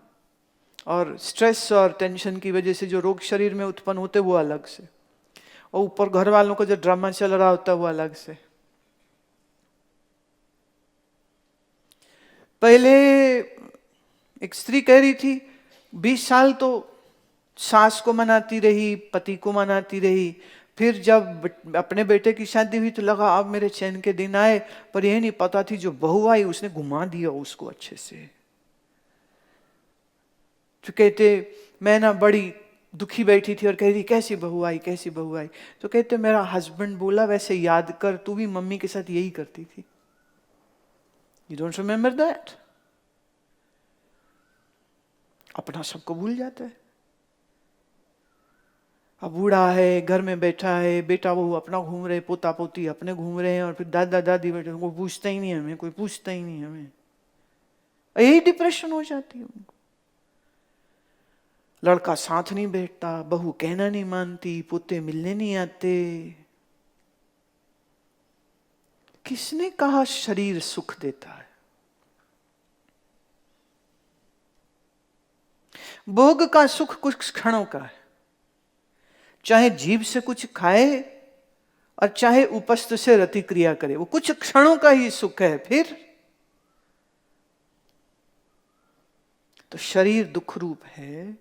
और स्ट्रेस और टेंशन की वजह से जो रोग शरीर में उत्पन्न होते वो अलग से, और ऊपर घर वालों का जो ड्रामा चल रहा होता है वो अलग से। पहले एक स्त्री कह रही थी 20 साल तो सास को मनाती रही, पति को मनाती रही, फिर जब अपने बेटे की शादी हुई तो लगा अब मेरे चैन के दिन आए, पर यह नहीं पता थी जो बहू आई उसने घुमा दिया उसको अच्छे से। तो कहते मैं ना बड़ी दुखी बैठी थी और कह रही कैसी बहू आई, कैसी बहू आई, तो कहते मेरा हस्बैंड बोला वैसे याद कर, तू भी मम्मी के साथ यही करती थी। You don't remember that? अपना सबको भूल जाता है। अब बूढ़ा है, घर में बैठा है, बेटा बहू अपना घूम रहे, पोता पोती अपने घूम रहे हैं, और फिर दादा दादी बैठे, कोई पूछता ही नहीं हमें, कोई पूछता ही नहीं हमें। यही डिप्रेशन हो जाती है उनको। लड़का साथ नहीं बैठता, बहू कहना नहीं मानती, पोते मिलने नहीं आते। किसने कहा शरीर सुख देता है? भोग का सुख कुछ क्षणों का है, चाहे जीभ से कुछ खाए और चाहे उपस्थ से रति क्रिया करे, वो कुछ क्षणों का ही सुख है। फिर तो शरीर दुख रूप है।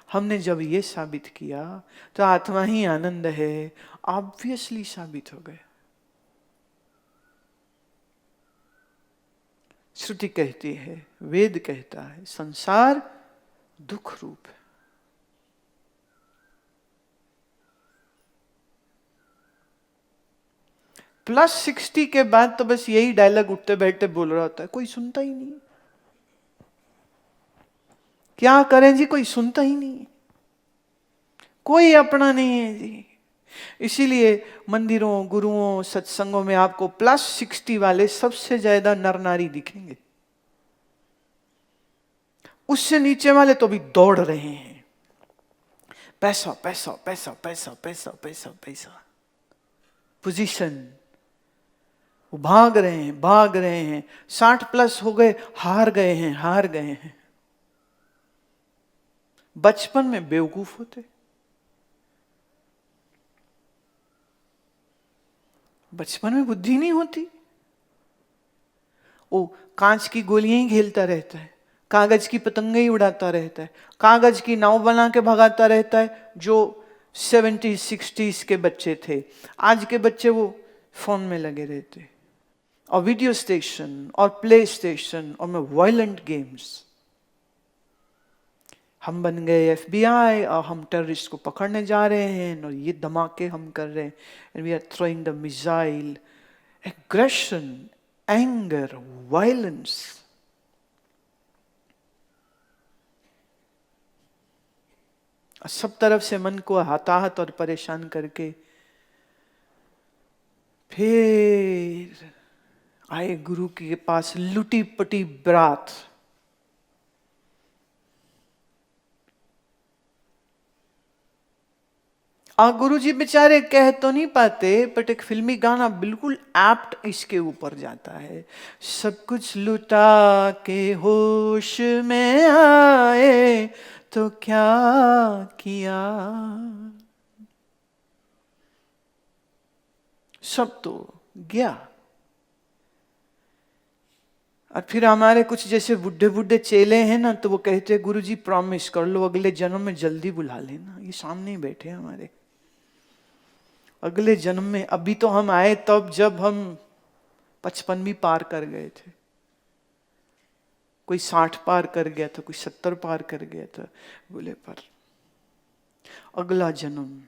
हमने जब ये साबित किया तो आत्मा ही आनंद है, ऑब्वियसली साबित हो गया। श्रुति कहती है, वेद कहता है, संसार दुख रूप है। +60 के बाद तो बस यही डायलॉग उठते बैठते बोल रहा होता है, कोई सुनता ही नहीं। क्या करें जी, कोई सुनता ही नहीं, कोई अपना नहीं है जी। इसीलिए मंदिरों, गुरुओं, सत्संगों में आपको +60 वाले सबसे ज्यादा नर नारी दिखेंगे। उससे नीचे वाले तो भी दौड़ रहे हैं, पैसा पैसा पैसा पैसा पैसा पैसा पैसा, पोजीशन, वो भाग रहे हैं। 60+ हो गए, हार गए हैं। बचपन में बेवकूफ होते, बचपन में बुद्धि नहीं होती। वो कांच की गोलियां ही खेलता रहता है, कागज की पतंगे ही उड़ाता रहता है, कागज की नाव बना के भगाता रहता है। जो 70s 60s के बच्चे थे, आज के बच्चे वो फोन में लगे रहते, और वीडियो स्टेशन और प्ले स्टेशन और में वायलेंट गेम्स। हम बन गए FBI और हम टेररिस्ट को पकड़ने जा रहे हैं, और ये धमाके हम कर रहे हैं, and we are throwing the missile, aggression, anger, violence. सब तरफ से मन को हताहत और परेशान करके फिर आए गुरु के पास लुटी पटी बरात, गुरु जी बेचारे कह तो नहीं पाते, बट एक फिल्मी गाना बिल्कुल एप्ट इसके ऊपर जाता है। सब कुछ लुटा के होश में आए तो क्या किया, सब तो गया। और फिर हमारे कुछ जैसे बुढ़े बुढ़े चेले हैं ना, तो वो कहते हैं गुरु जी प्रॉमिस कर लो अगले जन्म में जल्दी बुला लेना। ये सामने ही बैठे हैं हमारे, अगले जन्म में। अभी तो हम आए तब जब हम 55 पार कर गए थे, कोई 60 पार कर गया था, कोई 70 पार कर गया था। बोले पर अगला जन्म,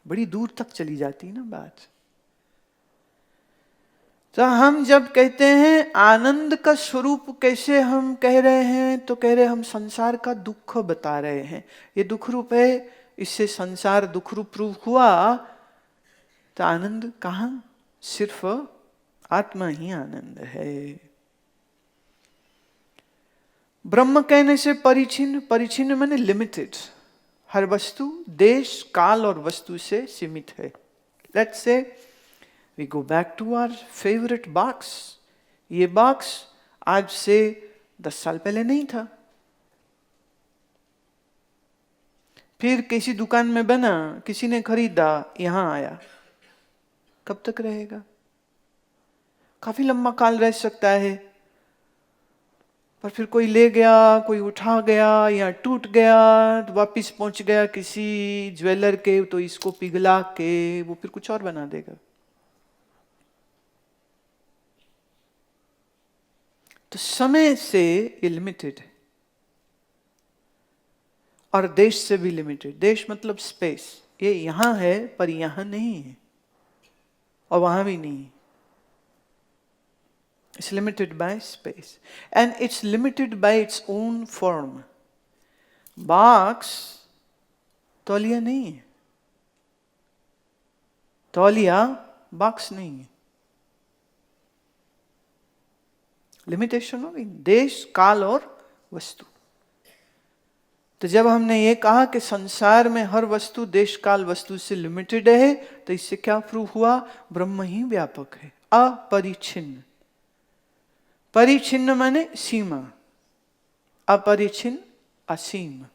बड़ी दूर तक चली जाती ना बात। तो हम जब कहते हैं आनंद का स्वरूप कैसे हम कह रहे हैं, तो कह रहे हम संसार का दुख बता रहे हैं। ये दुख रूप है, इससे संसार दुख रूप हुआ। तो आनंद कहाँ, सिर्फ आत्मा ही आनंद है। ब्रह्म कहने से परिचिन्न, परिचिन्न माने लिमिटेड। हर वस्तु देश काल और वस्तु से सीमित है। Let's say we go back to our favorite box. ये बॉक्स आज से 10 साल पहले नहीं था, फिर किसी दुकान में बना, किसी ने खरीदा, यहां आया। कब तक रहेगा? काफी लंबा काल रह सकता है, पर फिर कोई ले गया, कोई उठा गया, या टूट गया तो वापिस पहुंच गया किसी ज्वेलर के, तो इसको पिघला के वो फिर कुछ और बना देगा। तो समय से ये लिमिटेड है, और देश से भी लिमिटेड। देश मतलब स्पेस, ये यहां है पर यहां नहीं है, और वहां भी नहीं। It's limited by space, and it's limited by its own form. Box तौलिया नहीं है, तौलिया बॉक्स नहीं है। लिमिटेशन होगी देश काल और वस्तु। तो जब हमने ये कहा कि संसार में हर वस्तु देश काल वस्तु से लिमिटेड है, तो इससे क्या प्रूफ हुआ? ब्रह्म ही व्यापक है, अपरिछिन्न। परिछिन्न माने सीमा, अपरिछिन्न असीम।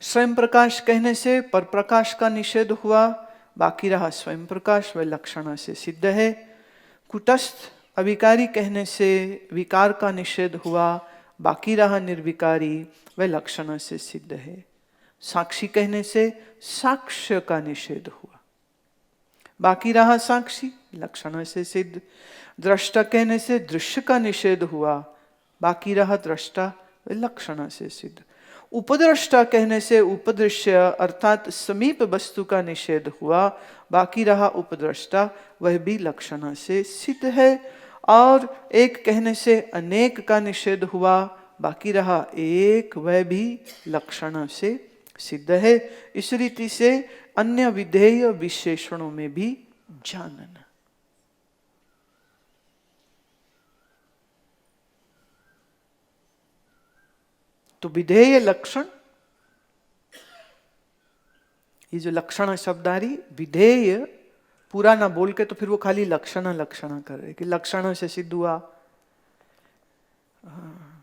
स्वयं प्रकाश कहने से पर प्रकाश का निषेध हुआ, बाकी रहा स्वयं प्रकाश, वह लक्षण से सिद्ध है। कुटस्थ अविकारी कहने से विकार का निषेध हुआ, बाकी रहा निर्विकारी, वह लक्षण से सिद्ध है। साक्षी कहने से साक्ष्य का निषेध हुआ, बाकी रहा साक्षी, लक्षण से सिद्ध। दृष्टा कहने से दृश्य का निषेध हुआ, बाकी रहा दृष्टा, वह लक्षण से सिद्ध। उपद्रष्टा कहने से उपदृश्य अर्थात समीप वस्तु का निषेध हुआ, बाकी रहा उपद्रष्टा, वह भी लक्षण से सिद्ध है। और एक कहने से अनेक का निषेध हुआ, बाकी रहा एक, वह भी लक्षण से सिद्ध है। इस रीति से अन्य विधेय विशेषणों में भी जानना। तो विधेय लक्षण, ये जो लक्षण शब्द आ रही, विधेय पूरा ना बोल के तो फिर वो खाली लक्षण लक्षण कर रहे कि लक्षण से सिद्ध हुआ,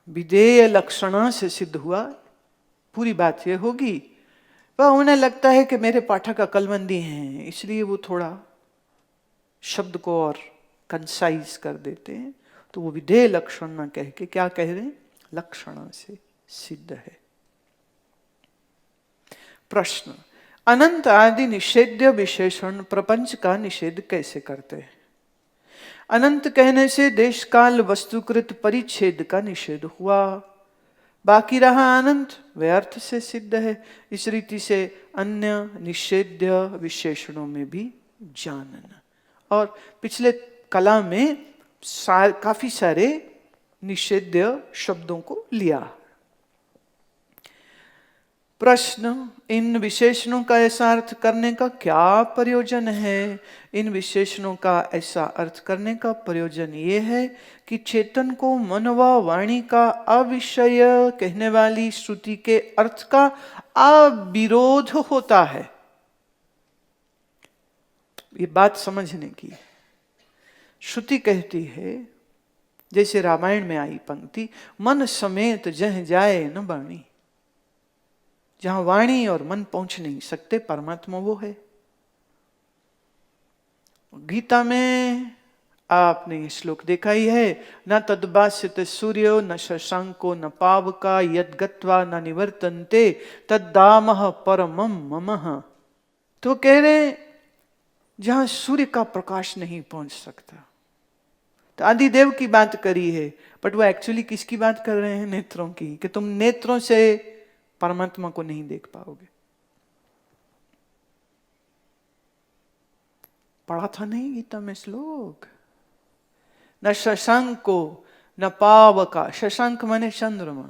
विधेय लक्षण से सिद्ध हुआ। पूरी बात ये होगी, वह उन्हें लगता है कि मेरे पाठक अकलमंदी हैं, इसलिए वो थोड़ा शब्द को और कंसाइज कर देते हैं। तो वो विधेय लक्षण ना कह के क्या कह रहे हैं? लक्षण से सिद्ध है। प्रश्न, अनंत आदि निषेध्य विशेषण प्रपंच का निषेध कैसे करते हैं? अनंत कहने से देश काल वस्तुकृत परिच्छेद का निषेध हुआ, बाकी रहा अनंत, वह अर्थ से सिद्ध है। इस रीति से अन्य निषेध्य विशेषणों में भी जानना। और पिछले कला में काफी सारे निषेध्य शब्दों को लिया। प्रश्न, इन विशेषणों का ऐसा अर्थ करने का क्या प्रयोजन है? इन विशेषणों का ऐसा अर्थ करने का प्रयोजन ये है कि चेतन को मन व वाणी का अविषय कहने वाली श्रुति के अर्थ का अविरोध होता है। ये बात समझने की। श्रुति कहती है, जैसे रामायण में आई पंक्ति, मन समेत जह जाए न वाणी। जहां वाणी और मन पहुंच नहीं सकते, परमात्मा वो है। गीता में आपने ये श्लोक देखा ही है, न तद्भास्यते सूर्यो न शशांको न पावका यद गत्वा न निवर्तन्ते तद्धामः परमं ममः। तो कह रहे जहां सूर्य का प्रकाश नहीं पहुंच सकता। तो आदिदेव की बात करी है, बट वो एक्चुअली किसकी बात कर रहे हैं? नेत्रों की, कि तुम नेत्रों से परमात्मा को नहीं देख पाओगे। पढ़ा था नहीं गीता में श्लोक? न शशांको न पावका, शशांक माने चंद्रमा,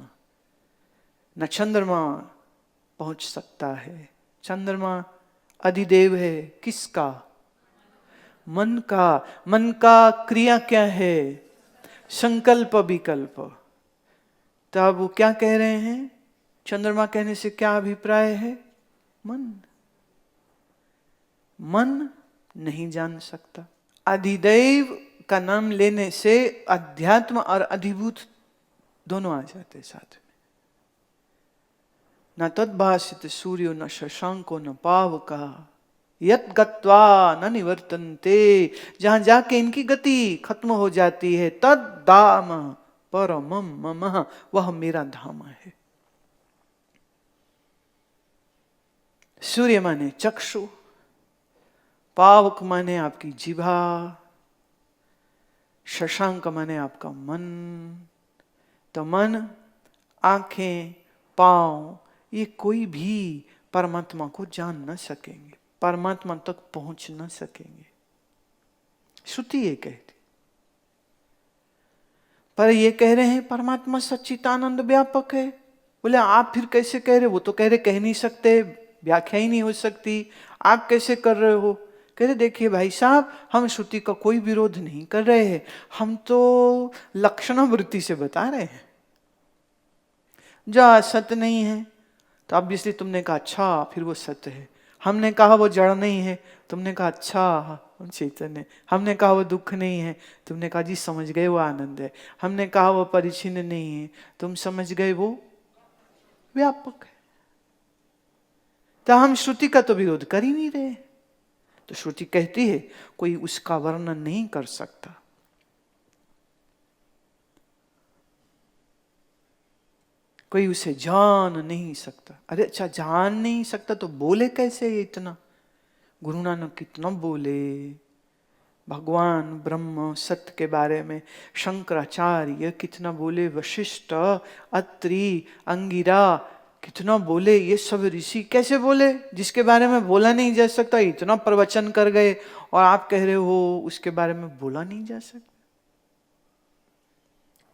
न चंद्रमा पहुंच सकता है। चंद्रमा अधिदेव है किसका? मन का। मन का क्रिया क्या है? संकल्प विकल्प। तो अब वो क्या कह रहे हैं? चंद्रमा कहने से क्या अभिप्राय है? मन। मन नहीं जान सकता। अधिदैव का नाम लेने से अध्यात्म और अधिभूत दोनों आ जाते साथ में। न तद्भासित सूर्यो न शशांको न पावका यत गत्वा न निवर्तन्ते। जहां जाके इनकी गति खत्म हो जाती है, तद धाम परमं मम, वह मेरा धाम है। सूर्य माने चक्षु, पावक माने आपकी जिह्वा, शशांक माने आपका मन। तो मन, आंखें, पांव, ये कोई भी परमात्मा को जान न सकेंगे, परमात्मा तक पहुंच न सकेंगे। श्रुति ये कहती। पर ये कह रहे हैं परमात्मा सच्चिदानंद व्यापक है। बोले आप फिर कैसे कह रहे? वो तो कह रहे कह नहीं सकते, व्याख्या ही नहीं हो सकती, आप कैसे कर रहे हो? कह रहे देखिए भाई साहब, हम श्रुति का कोई विरोध नहीं कर रहे हैं, हम तो लक्षणावृत्ति से बता रहे हैं। जो असत नहीं है तो ऑब्वियसली तुमने कहा अच्छा, फिर वो सत्य है। हमने कहा वो जड़ नहीं है, तुमने कहा अच्छा चेतन है। हमने कहा वो दुख नहीं है, तुमने कहा जी समझ गए वो आनंद है। हमने कहा वो परिचिन्न नहीं है, तुम समझ गए वो व्यापक है। तो हम श्रुति का तो विरोध कर ही नहीं रहे। तो श्रुति कहती है कोई उसका वर्णन नहीं कर सकता। कोई उसे जान नहीं सकता। अरे अच्छा, जान नहीं सकता तो बोले कैसे ये इतना? गुरु नानक कितना बोले भगवान ब्रह्म सत्य के बारे में, शंकराचार्य कितना बोले, वशिष्ठ, अत्रि, अंगिरा कितना बोले। ये सब ऋषि कैसे बोले जिसके बारे में बोला नहीं जा सकता? इतना प्रवचन कर गए और आप कह रहे हो उसके बारे में बोला नहीं जा सकता।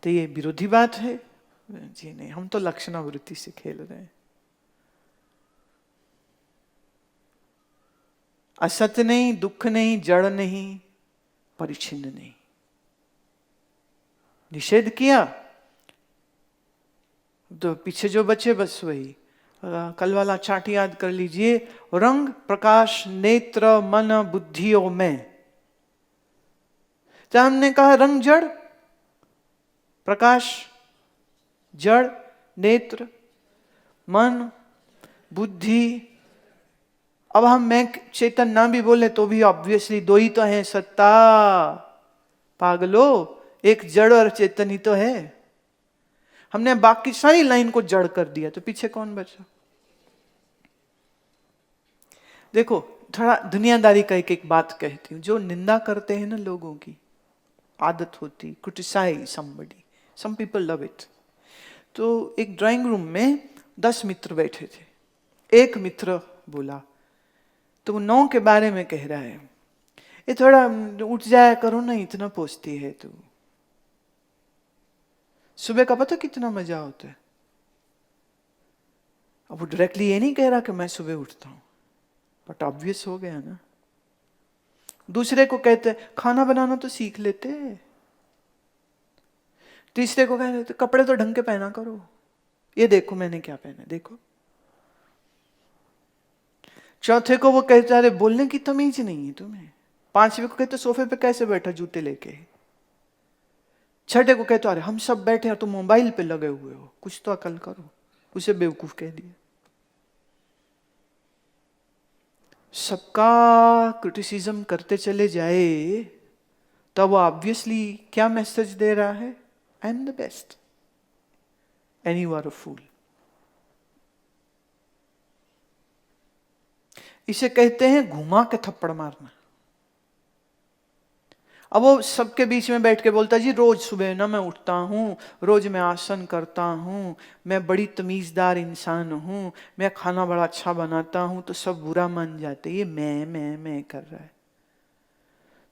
तो ये विरोधी बात है जी? नहीं, हम तो लक्षणावृत्ति से खेल रहे हैं। असत नहीं, दुख नहीं, जड़ नहीं, परिच्छिन्न नहीं। निषेध किया तो पीछे जो बचे बस वही कल वाला चार्ट याद कर लीजिए। रंग, प्रकाश, नेत्र, मन, बुद्धि और मैं। तो हमने कहा रंग जड़, प्रकाश जड़, नेत्र, मन, बुद्धि। अब हम मैं चेतन ना भी बोले तो भी ऑब्वियसली दो ही तो हैं सत्ता। पागलो, एक जड़ और चेतन ही तो है। हमने बाकी सारी लाइन को जड़ कर दिया तो पीछे कौन बचा? देखो, थोड़ा दुनियादारी का एक बात कहती हूं। जो निंदा करते हैं ना लोगों की, आदत होती criticize somebody, some people love it. तो एक ड्राइंग रूम में 10 मित्र बैठे थे। एक मित्र बोला, तो वो 9 के बारे में कह रहा है, ये थोड़ा उठ जाया करो ना, इतना पोसती है तू। सुबह का पता कितना मजा होता है? अब वो डायरेक्टली ये नहीं कह रहा कि मैं सुबह उठता हूं, बट ऑब्वियस हो गया ना। दूसरे को कहते हैं खाना बनाना तो सीख लेते, तीसरे को कहते कपड़े तो ढंग के पहना करो, ये देखो मैंने क्या पहना देखो। चौथे को वो कहता है बोलने की तमीज नहीं है तुम्हें। पांचवे को कहते सोफे पे कैसे बैठा जूते लेके। छठे को कहते अरे हम सब बैठे हैं तुम मोबाइल पे लगे हुए हो, कुछ तो अकल करो। उसे बेवकूफ कह दिया। सबका क्रिटिसिज्म करते चले जाए तब वो ऑब्वियसली क्या मैसेज दे रहा है, I am the best and you are a fool. इसे कहते हैं घुमा के थप्पड़ मारना। अब वो सबके बीच में बैठ के बोलता जी रोज सुबह ना मैं उठता हूँ, रोज मैं आसन करता हूँ, मैं बड़ी तमीज़दार इंसान हूँ, मैं खाना बड़ा अच्छा बनाता हूँ, तो सब बुरा मान जाते, ये मैं कर रहा है।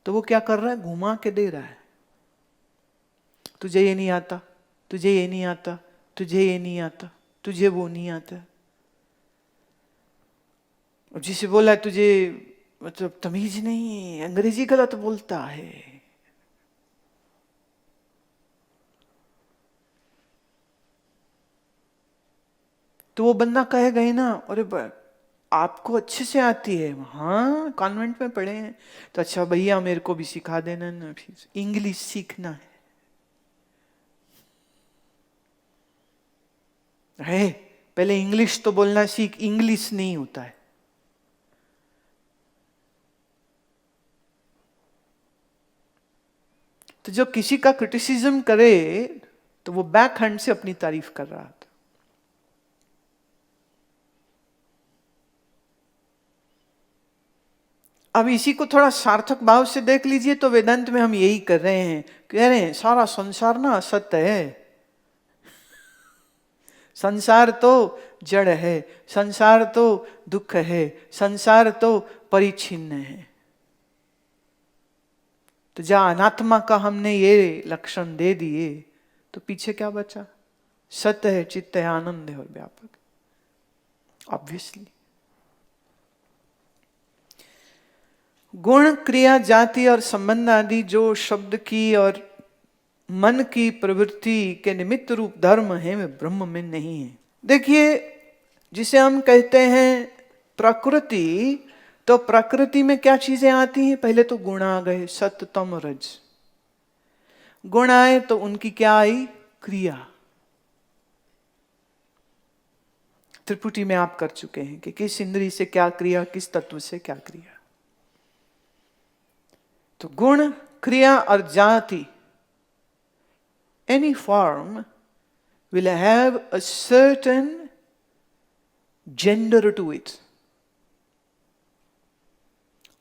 तो वो क्या कर रहा है, घुमा के दे रहा है। तुझे ये नहीं आता, तुझे ये नहीं आता, तुझे ये नहीं आता, तुझे वो नहीं आता। और जिसे बोला तुझे मतलब तमीज नहीं, अंग्रेजी गलत बोलता है, तो वो बंदा कहेगा ही ना अरे आपको अच्छे से आती है, हाँ कॉन्वेंट में पढ़े हैं, तो अच्छा भैया मेरे को भी सिखा देना ना, फिर इंग्लिश सीखना है पहले इंग्लिश तो बोलना सीख, इंग्लिश नहीं होता है। तो जो किसी का क्रिटिसिज्म करे तो वो बैक हैंड से अपनी तारीफ कर रहा था। अब इसी को थोड़ा सार्थक भाव से देख लीजिए तो वेदांत में हम यही कर रहे हैं, कह रहे हैं सारा संसार ना असत्य है, संसार तो जड़ है, संसार तो दुख है, संसार तो परिच्छिन्न है। तो जहां अनात्मा का हमने ये लक्षण दे दिए तो पीछे क्या बचा, सत्य है, चित्त है, आनंद है और व्यापक, ऑब्वियसली। गुण, क्रिया, जाति और संबंध आदि जो शब्द की और मन की प्रवृत्ति के निमित्त रूप धर्म है वे ब्रह्म में नहीं है। देखिए जिसे हम कहते हैं प्रकृति, तो प्रकृति में क्या चीजें आती हैं, पहले तो गुण आ गए, सत्य तम रज। गुण आए तो उनकी क्या आई, क्रिया। त्रिपुटी में आप कर चुके हैं कि किस इंद्रिय से क्या क्रिया, किस तत्व से क्या क्रिया। तो गुण, क्रिया और जाति, any form will have a certain gender to it,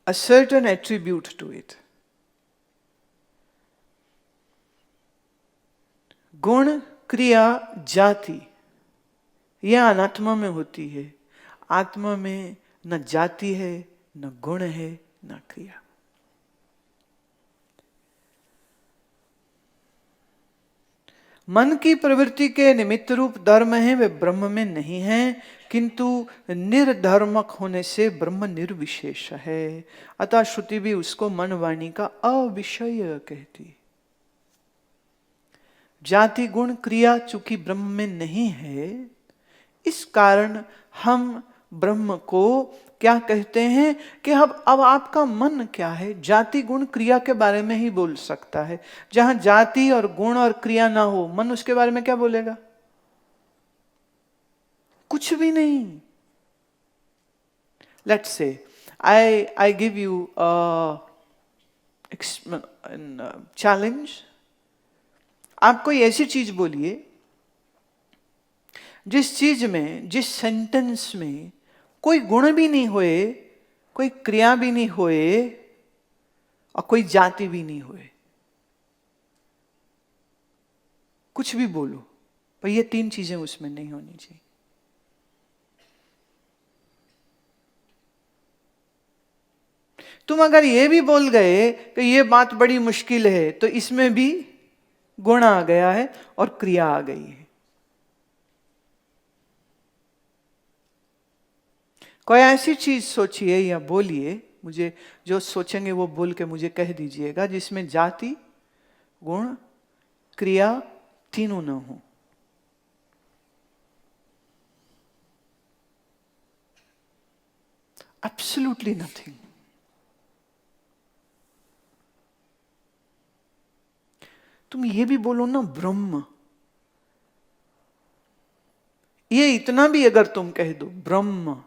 a certain attribute to it. गुण, क्रिया, जाति यह अनात्मा में होती है, आत्मा में न जाति है, न गुण है, न क्रिया। मन की प्रवृत्ति के निमित्त रूप धर्म है वे ब्रह्म में नहीं है, किंतु निर्धर्मक होने से ब्रह्म निर्विशेष है, अतः श्रुति भी उसको मन वाणी का अविषय कहती। जाति, गुण, क्रिया चूंकि ब्रह्म में नहीं है, इस कारण हम ब्रह्म को क्या कहते हैं कि अब आपका मन क्या है, जाति गुण क्रिया के बारे में ही बोल सकता है। जहां जाति और गुण और क्रिया ना हो, मन उसके बारे में क्या बोलेगा, कुछ भी नहीं। Let's say I give you challenge, आप कोई ऐसी चीज बोलिए जिस चीज में, जिस सेंटेंस में कोई गुण भी नहीं होए, कोई क्रिया भी नहीं होए और कोई जाति भी नहीं होए, कुछ भी बोलो पर ये तीन चीजें उसमें नहीं होनी चाहिए। तुम अगर ये भी बोल गए कि ये बात बड़ी मुश्किल है, तो इसमें भी गुण आ गया है और क्रिया आ गई है। कोई ऐसी चीज सोचिए या बोलिए, मुझे जो सोचेंगे वो बोल के मुझे कह दीजिएगा, जिसमें जाति, गुण, क्रिया तीनों न हो। Absolutely nothing. तुम ये भी बोलो ना ब्रह्म, ये इतना भी अगर तुम कह दो ब्रह्म,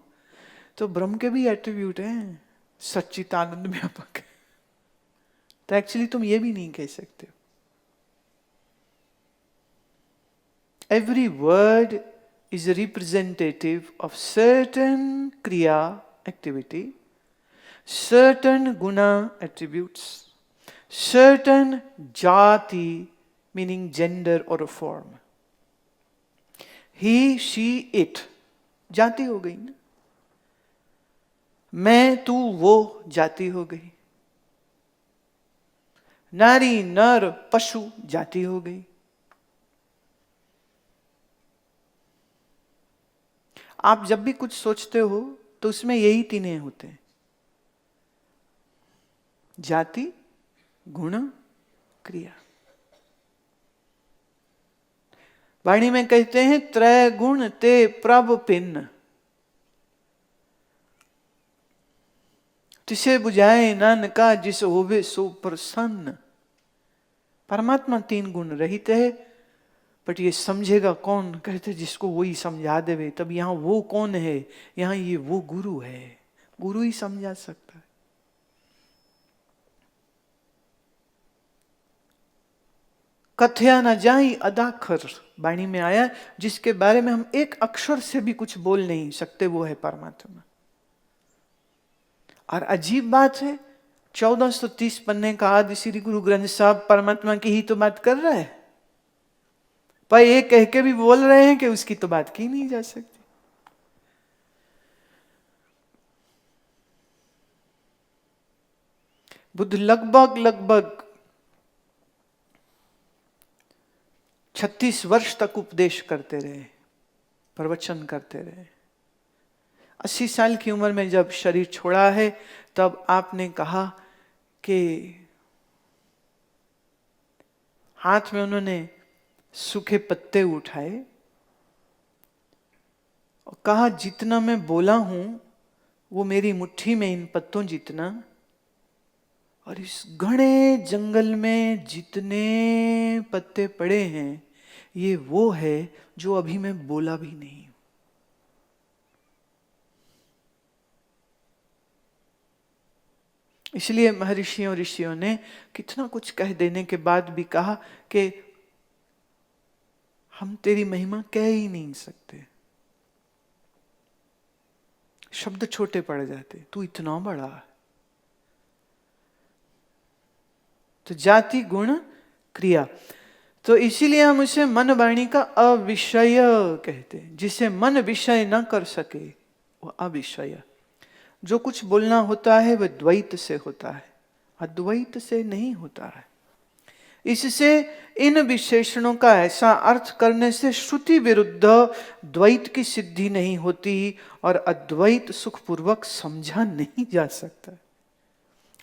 तो ब्रह्म के भी एट्रीब्यूट हैं, सच्चिदानंद व्यापक है, तो एक्चुअली तुम ये भी नहीं कह सकते। Every word is a representative of certain kriya activity, certain guna attributes, certain jati meaning gender or a form. He, she, it जाति हो गई ना, मैं, तू, वो जाति हो गई, नारी, नर, पशु जाति हो गई। आप जब भी कुछ सोचते हो तो उसमें यही तीन होते हैं, जाति, गुण, क्रिया। वाणी में कहते हैं त्रय गुण ते प्रभ पिन्न, तिसे बुझाए नानका जिस होवे सो प्रसन्न। परमात्मा तीन गुण रहित है, बट ये समझेगा कौन? कहते जिसको वही समझा देवे। तब यहां वो कौन है? यहां ये वो गुरु है, गुरु ही समझा सकता है। कथया न जाई अदाखर वाणी में आया, जिसके बारे में हम एक अक्षर से भी कुछ बोल नहीं सकते, वो है परमात्मा। और अजीब बात है, 1430 पन्ने का आदि श्री गुरु ग्रंथ साहब परमात्मा की ही तो बात कर रहा है, पर ये कह के भी बोल रहे हैं कि उसकी तो बात की नहीं जा सकती। बुद्ध लगभग 36 वर्ष तक उपदेश करते रहे, प्रवचन करते रहे। 80 साल की उम्र में जब शरीर छोड़ा है, तब आपने कहा कि हाथ में उन्होंने सूखे पत्ते उठाए और कहा जितना मैं बोला हूं वो मेरी मुट्ठी में इन पत्तों जितना, और इस घने जंगल में जितने पत्ते पड़े हैं ये वो है जो अभी मैं बोला भी नहीं। इसलिए महर्षियों ऋषियों ने कितना कुछ कह देने के बाद भी कहा कि हम तेरी महिमा कह ही नहीं सकते, शब्द छोटे पड़ जाते, तू इतना बड़ा है। तो जाति, गुण, क्रिया, तो इसीलिए हम उसे मन वाणी का अविषय कहते हैं। जिसे मन विषय न कर सके वो अविषय। जो कुछ बोलना होता है वह द्वैत से होता है, अद्वैत से नहीं होता है। इससे इन विशेषणों का ऐसा अर्थ करने से श्रुति विरुद्ध द्वैत की सिद्धि नहीं होती और अद्वैत सुखपूर्वक समझा नहीं जा सकता।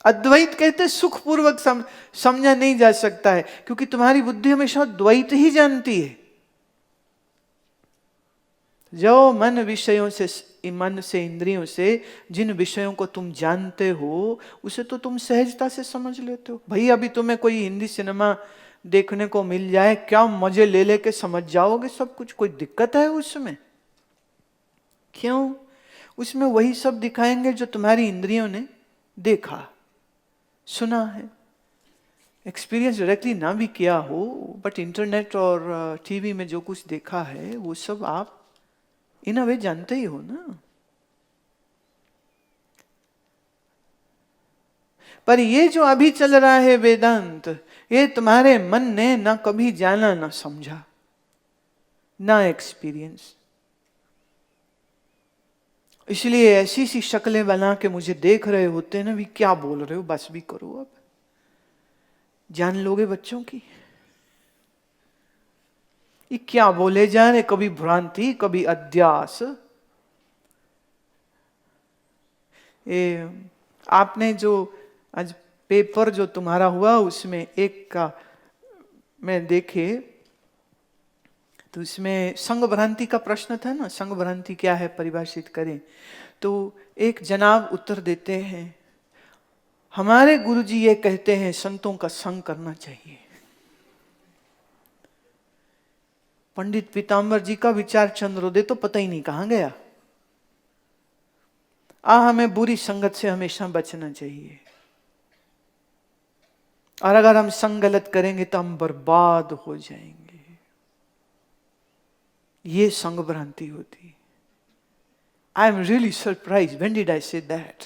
अद्वैत कहते सुखपूर्वक समझा नहीं जा सकता है, क्योंकि तुम्हारी बुद्धि हमेशा द्वैत ही जानती है। जो मन विषयों से, मन से, इंद्रियों से जिन विषयों को तुम जानते हो उसे तो तुम सहजता से समझ लेते हो। भाई अभी तुम्हें कोई हिंदी सिनेमा देखने को मिल जाए, क्या मजे ले लेके समझ जाओगे सब कुछ, कोई दिक्कत है उसमें? क्यों? उसमें वही सब दिखाएंगे जो तुम्हारी इंद्रियों ने देखा, सुना है, एक्सपीरियंस डायरेक्टली ना भी किया हो, बट इंटरनेट और टीवी में जो कुछ देखा है वो सब आप इन अ वे जानते ही हो ना। पर ये जो अभी चल रहा है वेदांत, ये तुम्हारे मन ने ना कभी जाना ना समझा ना एक्सपीरियंस। इसलिए ऐसी सी शक्लें बना के मुझे देख रहे होते ना, भी क्या बोल रहे हो, बस भी करो, अब जान लोगे बच्चों की ये क्या बोले जा रहे, कभी भ्रांति कभी अध्यास। ये आपने जो आज पेपर जो तुम्हारा हुआ उसमें एक का मैं देखे तो इसमें संग भ्रांति का प्रश्न था ना, संग भ्रांति क्या है परिभाषित करें। तो एक जनाब उत्तर देते हैं, हमारे गुरुजी ये कहते हैं संतों का संग करना चाहिए। पंडित पीताम्बर जी का विचार चंद्रोदय तो पता ही नहीं कहां गया। हमें बुरी संगत से हमेशा बचना चाहिए, और अगर हम संग गलत करेंगे तो हम बर्बाद हो जाएंगे। ये संग भ्रांति होती। I am really surprise, when did I say that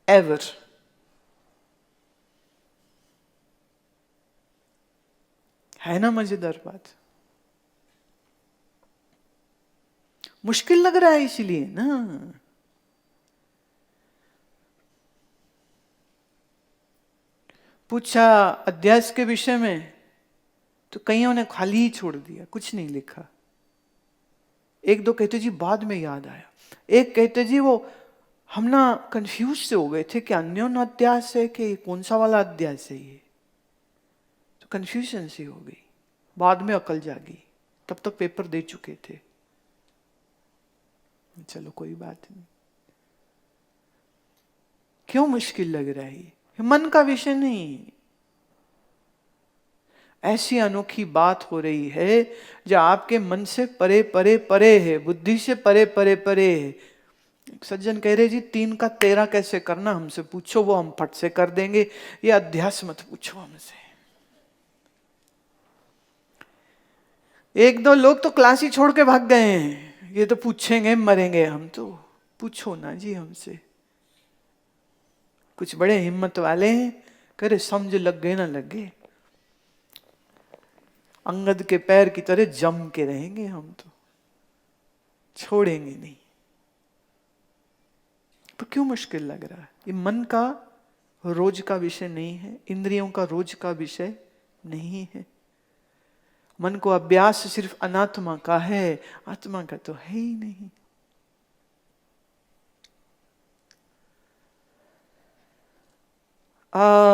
ever? है ना मजेदार बात? मुश्किल लग रहा है इसलिए ना। पूछा अध्यास के विषय में तो कईयों ने खाली ही छोड़ दिया, कुछ नहीं लिखा। एक दो कहते जी बाद में याद आया, एक कहते जी वो हम ना कंफ्यूज से हो गए थे कि अन्योन्य अध्यास है कि कौन सा वाला अध्यास है ये, तो कंफ्यूजन सी हो गई। बाद में अकल जागी, तब तक पेपर दे चुके थे। चलो कोई बात नहीं। क्यों मुश्किल लग रहा है? मन का विषय नहीं। ऐसी अनोखी बात हो रही है जो आपके मन से परे परे परे है, बुद्धि से परे परे परे है। सज्जन कह रहे जी 3 का 13 कैसे करना, हमसे पूछो, वो हम फट से कर देंगे। ये अध्यास मत पूछो हमसे। एक दो लोग तो क्लास ही छोड़ के भाग गए हैं, ये तो पूछेंगे मरेंगे हम तो। पूछो ना जी हमसे। कुछ बड़े हिम्मत वाले हैं, करे समझ लग गए ना लग गए, अंगद के पैर की तरह जम के रहेंगे हम तो, छोड़ेंगे नहीं। तो क्यों मुश्किल लग रहा है? ये मन का रोज का विषय नहीं है, इंद्रियों का रोज का विषय नहीं है। मन को अभ्यास सिर्फ अनात्मा का है, आत्मा का तो है ही नहीं।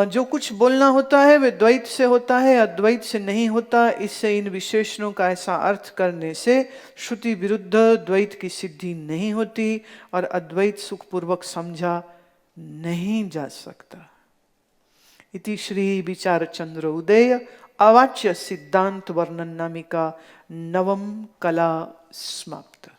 जो कुछ बोलना होता है वे द्वैत से होता है, अद्वैत से नहीं होता। इससे इन विशेषणों का ऐसा अर्थ करने से श्रुति विरुद्ध द्वैत की सिद्धि नहीं होती और अद्वैत सुखपूर्वक समझा नहीं जा सकता। इति श्री विचार चंद्र उदय अवाच्य सिद्धांत वर्णन नामिका 9वीं कला समाप्त।